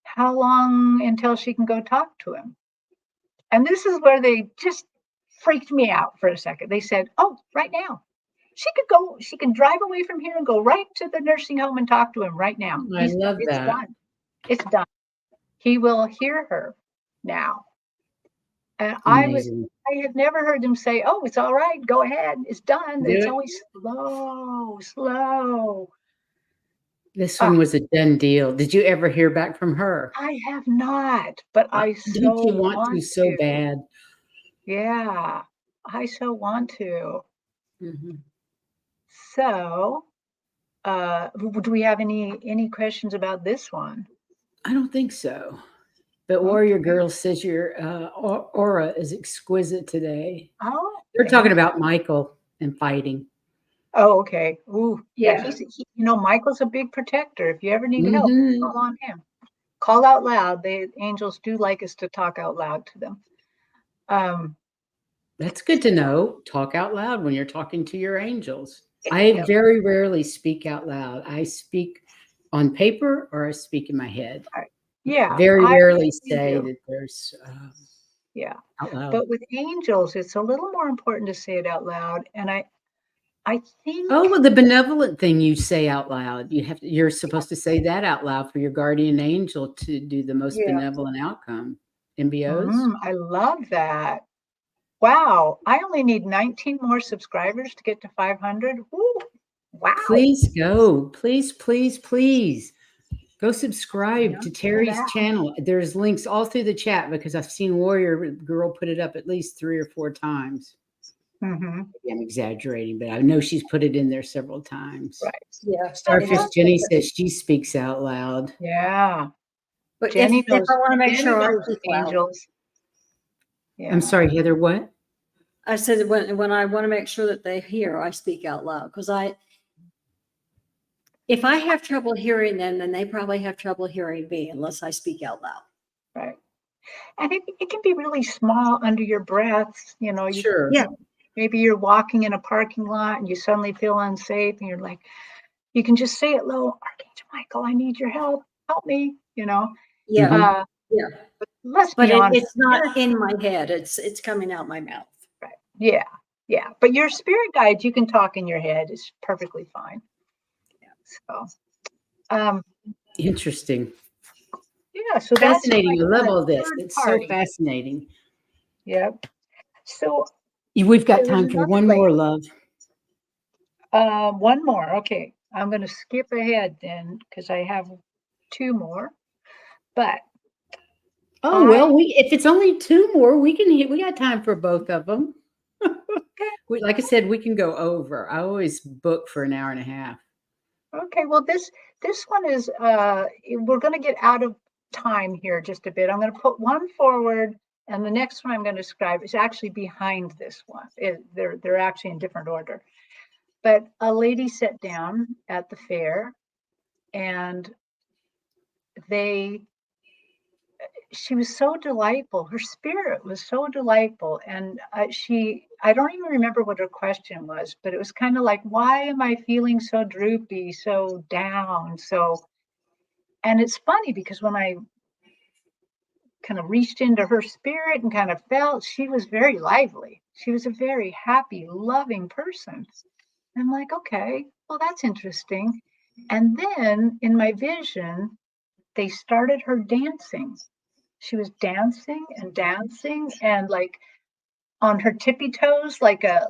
how long until she can go talk to him? And this is where they just freaked me out for a second. They said, oh, right now. She can drive away from here and go right to the nursing home and talk to him right now. I love it's that. done. It's done. He will hear her now. And Amazing. I had never heard them say, oh, it's all right, go ahead, it's done. It's always slow. This one was a done deal. Did you ever hear back from her? I have not, but I Didn't you want to so bad? Yeah, I so want to. Mm-hmm. So, do we have any questions about this one? I don't think so. But Warrior Girl says your aura is exquisite today. Oh, they're talking about Michael and fighting. Oh, okay. Ooh, yeah. Michael's a big protector. If you ever need help, call on him. Call out loud. The angels do like us to talk out loud to them. That's good to know. Talk out loud when you're talking to your angels. I very rarely speak out loud. I speak on paper or I speak in my head. Yeah. Very rarely say that there's out loud. But with angels, it's a little more important to say it out loud. And I think the benevolent thing you say out loud. You're supposed to say that out loud for your guardian angel to do the most benevolent outcome. MBOs. I love that. Wow, I only need 19 more subscribers to get to 500. Woo, wow. Please go. Please go subscribe to Terry's channel. There's links all through the chat because I've seen Warrior Girl put it up at least 3 or 4 times. I'm exaggerating, but I know she's put it in there several times. Right. Yeah. Starfish Jenny says she speaks out loud. Yeah. But Jenny knows, I want to make sure I speak angels. Yeah. I'm sorry, Heather, what? I said when I want to make sure that they hear, I speak out loud because if I have trouble hearing them, then they probably have trouble hearing me unless I speak out loud. Right. And it can be really small under your breaths, Sure. Yeah. Maybe you're walking in a parking lot and you suddenly feel unsafe and you're like, you can just say it low, Archangel Michael, I need your help. Help me, Yeah. let's But be honest. it's not in my head. It's coming out my mouth. Right. Yeah. Yeah. But your spirit guides, you can talk in your head. It's perfectly fine. So, Interesting. yeah. So that's Fascinating. I love a all this. third It's so party. fascinating. Yep. So We've got there was time for another one lady. more, love. One more. Okay. I'm going to skip ahead then because I have two more. But Oh, well, if it's only two more, we got time for both of them. Like I said, we can go over. I always book for an hour and a half. Okay, well, this one is we're going to get out of time here just a bit. I'm going to put one forward, and the next one I'm going to describe is actually behind this one. They're actually in different order. But a lady sat down at the fair, and she was so delightful. Her spirit was so delightful, and I don't even remember what her question was, but it was kind of like, why am I feeling so droopy, so down, and it's funny because when I kind of reached into her spirit and kind of felt, she was very lively. She was a very happy, loving person. I'm like, okay, well, that's interesting. And then in my vision, they started her dancing. She was dancing and like on her tippy toes, like a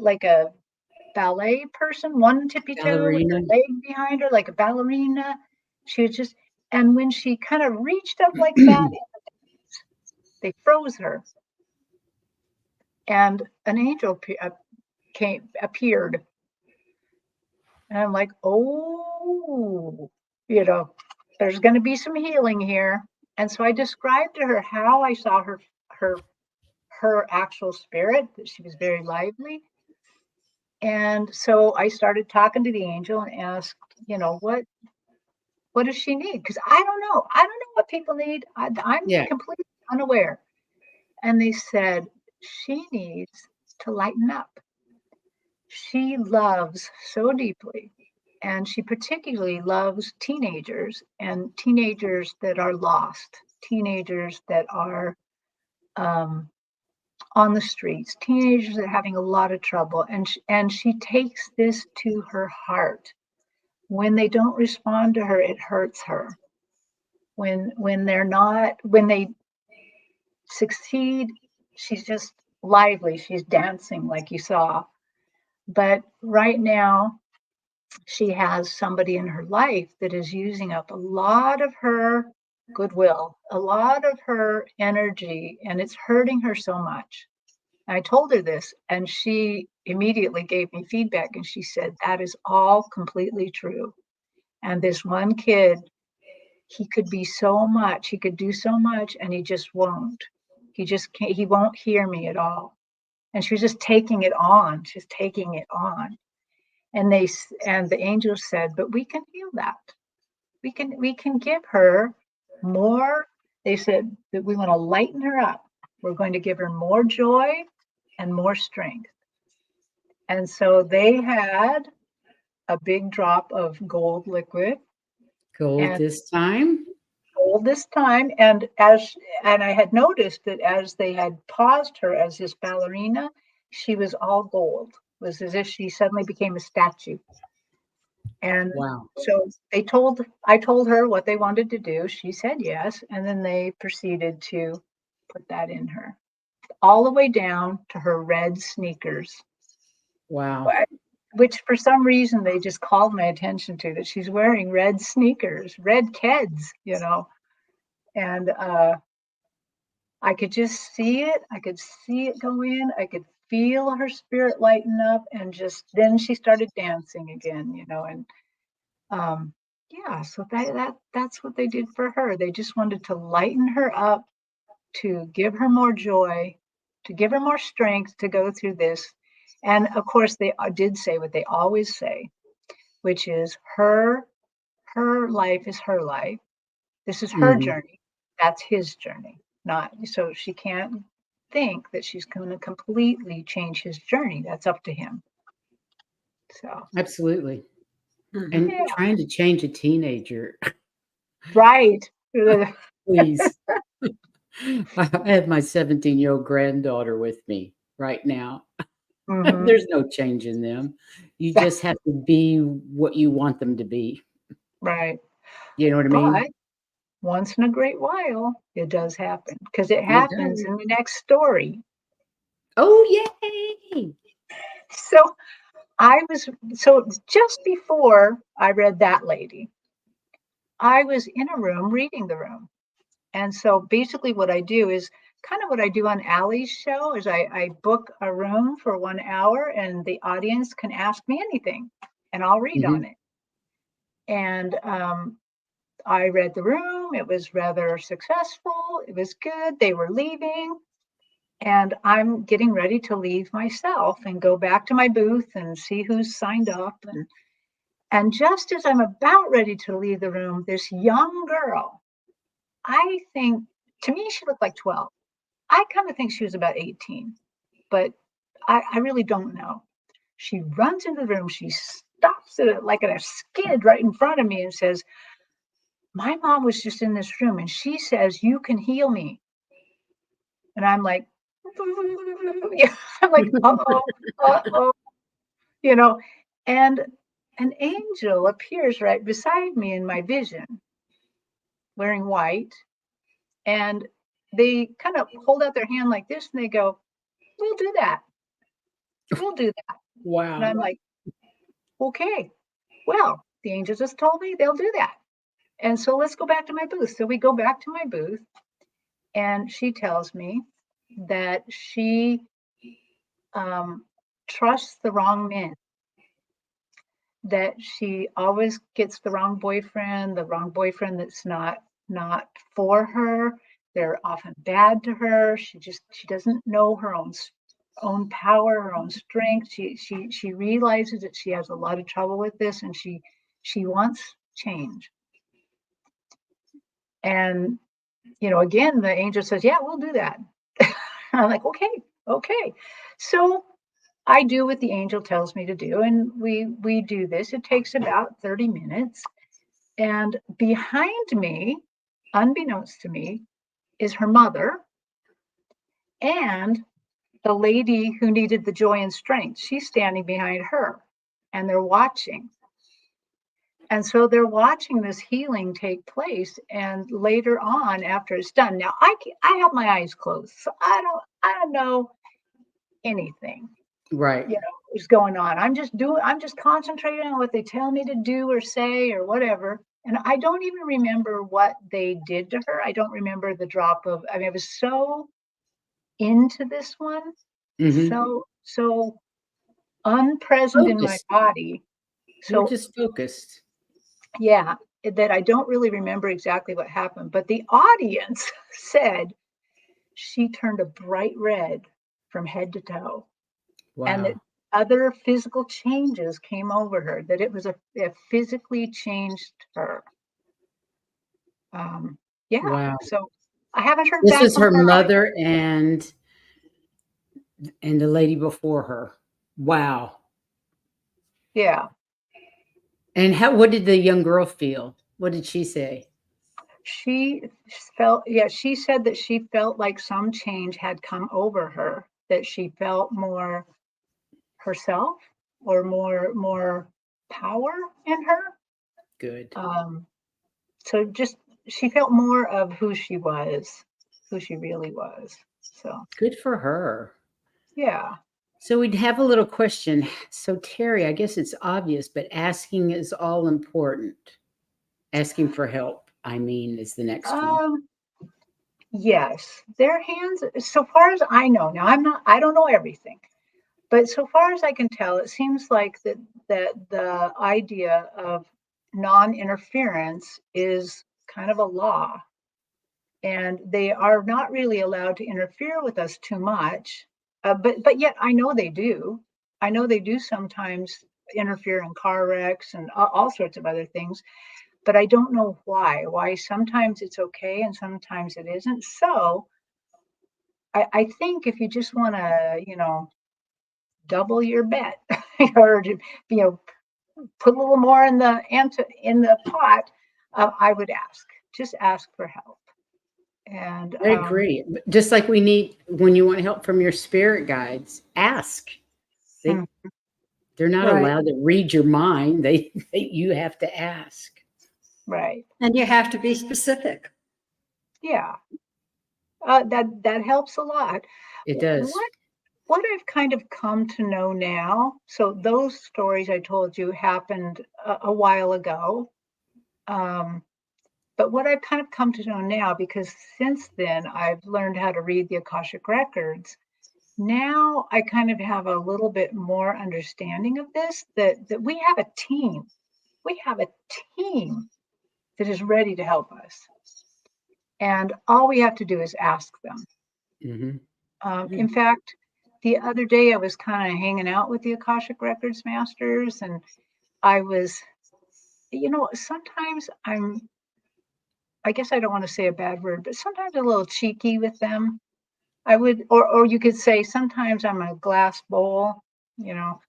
ballet person, one tippy toe with her Ballerina. leg behind her, like a ballerina. She was just, and when she kind of reached up like that, they froze her, and an angel appeared, and I'm like, oh, there's going to be some healing here. And so I described to her how I saw her actual spirit, that she was very lively. And so I started talking to the angel and asked, what does she need? Because I don't know. I don't know what people need. I'm Yeah. completely unaware. And they said, she needs to lighten up. She loves so deeply. And she particularly loves teenagers and teenagers that are lost, teenagers that are on the streets, teenagers that are having a lot of trouble. And she takes this to her heart. When they don't respond to her, it hurts her. When they succeed, she's just lively. She's dancing like you saw. But right now, she has somebody in her life that is using up a lot of her goodwill, a lot of her energy, and it's hurting her so much. I told her this, and she immediately gave me feedback, and she said, that is all completely true. And this one kid, he could be so much, he could do so much, and he just won't. He just can't, he won't hear me at all. And she was just taking it on, just taking it on. And the angel said, but we can heal that. We can give her more. They said that we want to lighten her up. We're going to give her more joy and more strength. And so they had a big drop of gold liquid. Gold this time. Gold this time. And I had noticed that as they had paused her as this ballerina, she was all gold. It was as if she suddenly became a statue. And wow. So I told her what they wanted to do. She said yes. And then they proceeded to put that in her, all the way down to her red sneakers. Wow. Which for some reason they just called my attention to, that she's wearing red sneakers, red Keds, and I could just see it. I could see it go in. I could feel her spirit lighten up, and then she started dancing again, and yeah, so that's what they did for her. They just wanted to lighten her up, to give her more joy, to give her more strength to go through this. And of course, they did say what they always say, which is her life is her life. This is her journey. That's his journey. Not so she can't think that she's going to completely change his journey. That's up to him. So absolutely. And trying to change a teenager. Right. Please. I have my 17-year-old granddaughter with me right now. Mhm. There's no change in them. You just have to be what you want them to be. Right. You know what I mean? But once in a great while, it does happen because it It happens does. in the next story. Oh, yay! So so just before I read that lady, I was in a room reading the room. And so basically what I do is kind of what I do on Allie's show is I book a room for 1 hour and the audience can ask me anything and I'll read on Mhm. it. And I read the room. It was rather successful. It was good. They were leaving. And I'm getting ready to leave myself and go back to my booth and see who's signed up. And just as I'm about ready to leave the room, this young girl, I think to me, she looked like 12. I kind of think she was about 18, but I really don't know. She runs into the room. She stops it like at a skid right in front of me and says, my mom was just in this room and she says, you can heal me. And I'm like, yeah, I'm like, uh-oh, uh-oh, you know, and an angel appears right beside me in my vision, wearing white, and they kind of hold out their hand like this and they go, we'll do that. We'll do that. And I'm Wow. like, okay, well, the angel just told me they'll do that. And so let's go back to my booth. So we go back to my booth and she tells me that she um, trusts the wrong men, that she always gets the wrong boyfriend that's not for her. They're often bad to her. She doesn't know her own power, her own strength. She realizes that she has a lot of trouble with this, and she wants change. And again, the angel says, "Yeah, we'll do that." I'm like, "Okay, okay." So I do what the angel tells me to do, and we do this. It takes about 30 minutes. And behind me, unbeknownst to me, is her mother and the lady who needed the joy and strength. She's standing behind her, and they're watching. And so they're watching this healing take place. And later on, after it's done, now I have my eyes closed, so I don't know anything. Right. Is going on. I'm just concentrating on what they tell me to do or say or whatever. And I don't even remember what they did to her. I don't remember the drop of, I mean, I was so into this one, Mhm. so unpresent in my Focused. body. You were So just focused. yeah, that I don't really remember exactly what happened. But the audience said she turned a bright red from head to toe. And that Wow. other physical changes came over her, that it physically changed her. Um, yeah. Wow. So I haven't heard This back is from her her either. mother and the lady before her. Wow. Yeah. And what did the young girl feel? What did she say? She she said that she felt like some change had come over her, that she felt more herself or more power in her. Good. Um, so just she felt more of who she really was. So Good for her. yeah. So we'd have a little question. So Terry, I guess it's obvious, but asking is all important. Asking for help, I mean, is the next one. Um, yes, their hands, so far as I know, now I don't know everything, but so far as I can tell, it seems like that the idea of non-interference is kind of a law, and they are not really allowed to interfere with us too much. But yet I know they do. I know they do sometimes interfere in car wrecks and all sorts of other things, but I don't know why sometimes it's okay and sometimes it isn't. So I think if you just want to, double your bet or put a little more in the pot, I would just ask for help. And I agree. Just like we need, when you want help from your spirit guides, ask. Mhm. They're not Right. allowed to read your mind. You have to ask. right. And you have to be specific. Yeah. That helps a lot. It does. What I've kind of come to know now, so those stories I told you happened a while ago. But what I've kind of come to know now, because since then I've learned how to read the Akashic records, now I kind of have a little bit more understanding of this, that we have a team. We have a team that is ready to help us. And all we have to do is ask them. Mm-hmm. In fact, the other day I was kind of hanging out with the Akashic Records masters, and I was, sometimes I guess I don't want to say a bad word, but sometimes a little cheeky with them. I would, or you could say sometimes I'm a glass bowl, you know,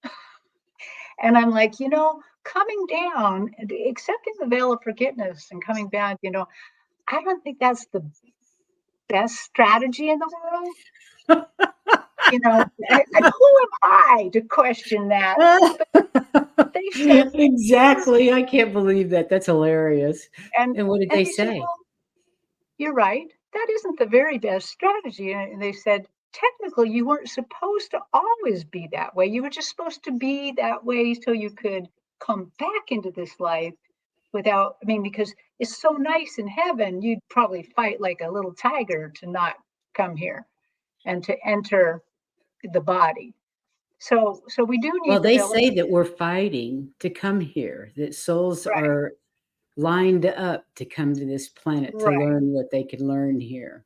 and I'm like, coming down, accepting the veil of forgiveness and coming back, I don't think that's the best strategy in the world. Who am I to question that? But they said Exactly. I can't believe that. That's hilarious. and And what did and they they said, say? well, you're right. That isn't the very best strategy. And they said, technically, you weren't supposed to always be that way. You were just supposed to be that way so you could come back into this life without, because it's so nice in heaven, you'd probably fight like a little tiger to not come here and to enter the body. So we do Well, need the they veil. say that we're fighting to come here, that souls Right, are lined up to come to this planet to right. learn what they can learn here.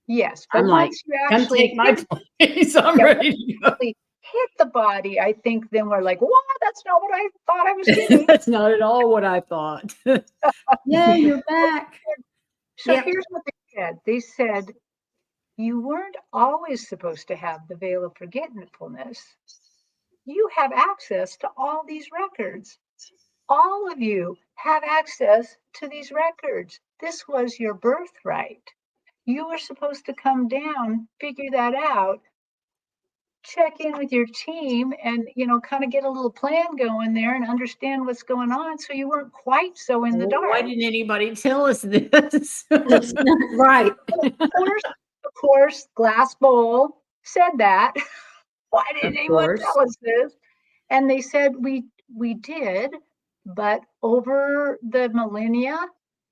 Yes, but I'm like, once you come actually take my place. I'm yeah, ready to go. actually hit the body, I think then we're like, what? That's not what I thought I was getting. That's not at all what I thought. Yeah, you're back. So Yep. here's what they said. They said, you weren't always supposed to have the veil of forgetfulness. You have access to all these records. All of you have access to these records. This was your birthright. You were supposed to come down, figure that out, check in with your team and kind of get a little plan going there and understand what's going on so you weren't quite so in the Well, why dark. didn't anybody tell us this? Right. Of course, Glass Bowl said that. Why didn't Of anyone course. tell us this? And they said we did, but over the millennia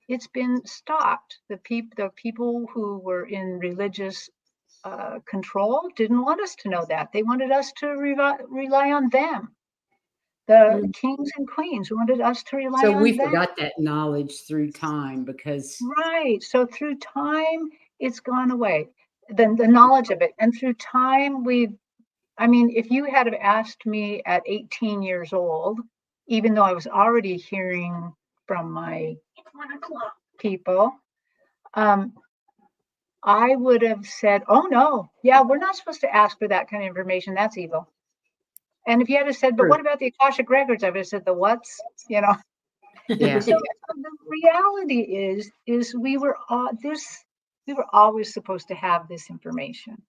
it's been stopped. The people who were in religious control didn't want us to know that. They wanted us to rely on them. The kings and queens wanted us to rely So on we them. forgot that knowledge through time because Right. So through time, it's gone away. The knowledge of it. And through time, if you had have asked me at 18 years old, even though I was already hearing from my people, I would have said, oh no, yeah, we're not supposed to ask for that kind of information. That's evil. And if you had said, but what about the Akashic records? I would have said the what's, yeah. So the reality is we were always supposed to have this information.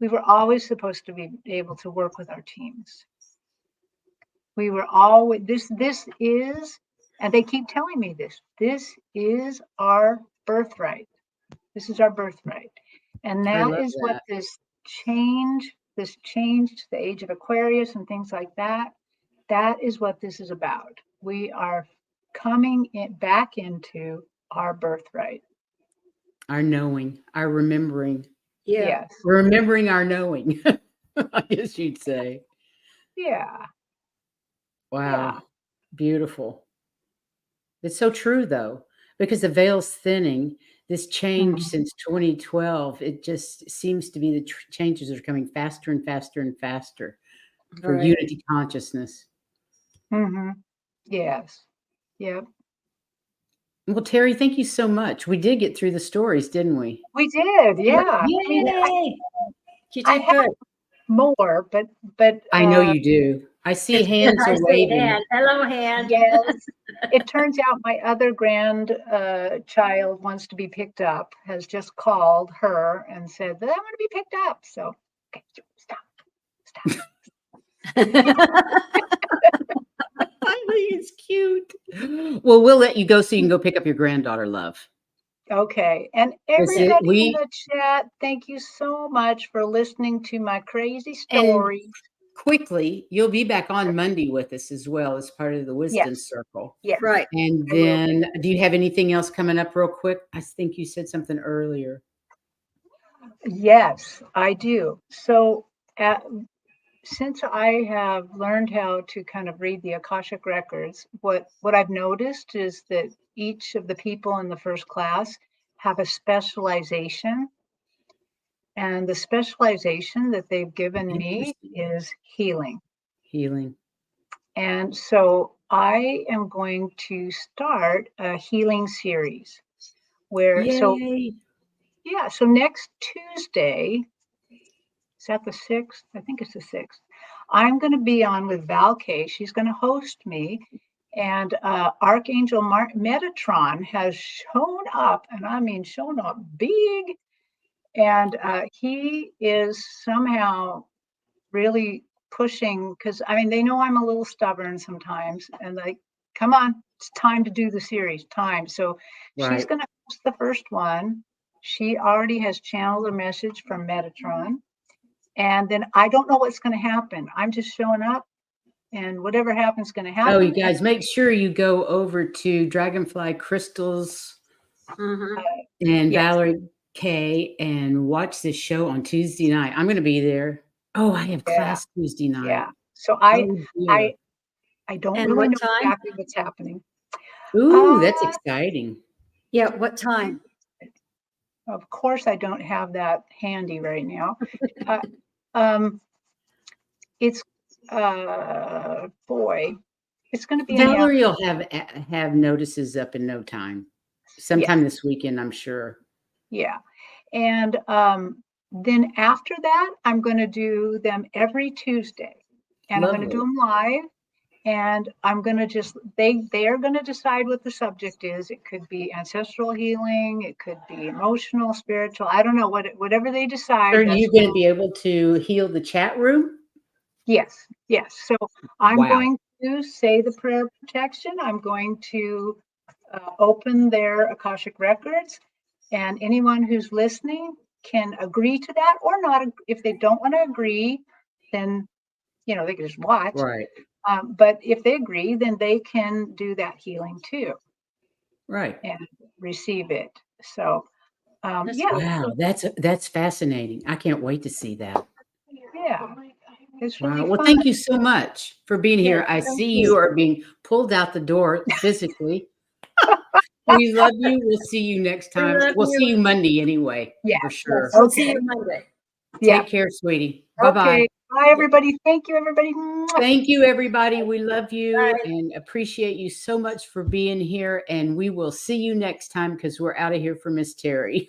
We were always supposed to be able to work with our teams. We were always this is, and they keep telling me this is our birthright. This is our birthright. And I that love is what that. this change to the age of Aquarius and things like that, that is what this is about. We are coming back into our birthright. Our knowing, our remembering. Yeah. Yes. Remembering our knowing, I guess you'd say. Yeah. Wow. Yeah. Beautiful. It's so true, though, because the veil's thinning. This change since 2012, it just seems to be the changes are coming faster and faster and faster for Right. unity consciousness. Mm-hmm. Yes. Yep. Well, Terry, thank you so much. We did get through the stories, didn't we? We did. Yeah. Yay! You I did have good. more, but I know you do. I see hands I are see waving. hand. Hello, hand. yes. it turns out my other child wants to be picked up, has just called her and said that I want to be picked up. So, okay, stop. I think it's cute. Well, we'll let you go so you can go pick up your granddaughter, love. Okay. And everybody in the chat, thank you so much for listening to my crazy story. Quickly, you'll be back on Monday with us as well as part of the Wisdom Circle. Yes. Right. And then do you have anything else coming up real quick? I think you said something earlier. Yes, I do. So since I have learned how to kind of read the Akashic records, what I've noticed is that each of the people in the first class have a specialization. And the specialization that they've given me is healing. Healing. And so I am going to start a healing series where, Yay. so next Tuesday, is that the 6th? I think it's the 6th. I'm going to be on with Val K. She's going to host me. And Archangel Metatron has shown up, and I mean shown up big. And he is somehow really pushing, because I mean, they know I'm a little stubborn sometimes. And like, come on, it's time to do the series, time. So she's going to host the first one. She already has channeled a message from Metatron. And then I don't know what's going to happen. I'm just showing up, and whatever happens is going to happen. Oh, you guys, make sure you go over to Dragonfly Crystals and Valerie K and watch this show on Tuesday night. I'm going to be there. Oh, I have class Tuesday night. Yeah. So I don't really know exactly what's happening. Ooh, that's exciting. Yeah. What time? Of course, I don't have that handy right now. It's it's going to be Valerie will have notices up in no time. Sometime this weekend, I'm sure. Yeah. And then after that, I'm going to do them every Tuesday. And I'm going to do them live. And I'm going to they are going to decide what the subject is. It could be ancestral healing. It could be emotional, spiritual. I don't know, whatever they decide. Are you going to be able to heal the chat room? Yes. So I'm going to say the prayer of protection. I'm going to open their Akashic records. And anyone who's listening can agree to that or not. If they don't want to agree, then, they can just watch. Right. But if they agree, then they can do that healing too. Right. And receive it. So, Wow, that's fascinating. I can't wait to see that. Yeah. It's really wow. Well, fun. thank you so much for being here. I see you are being pulled out the door physically. We love you. We'll see you next time. We'll see you Monday anyway. Yeah, for sure. We'll see you Monday. Take care, sweetie. Bye-bye. Bye, everybody. Thank you, everybody. Thank you, everybody. We love you and appreciate you so much for being here. And we will see you next time because we're out of here for Miss Terri.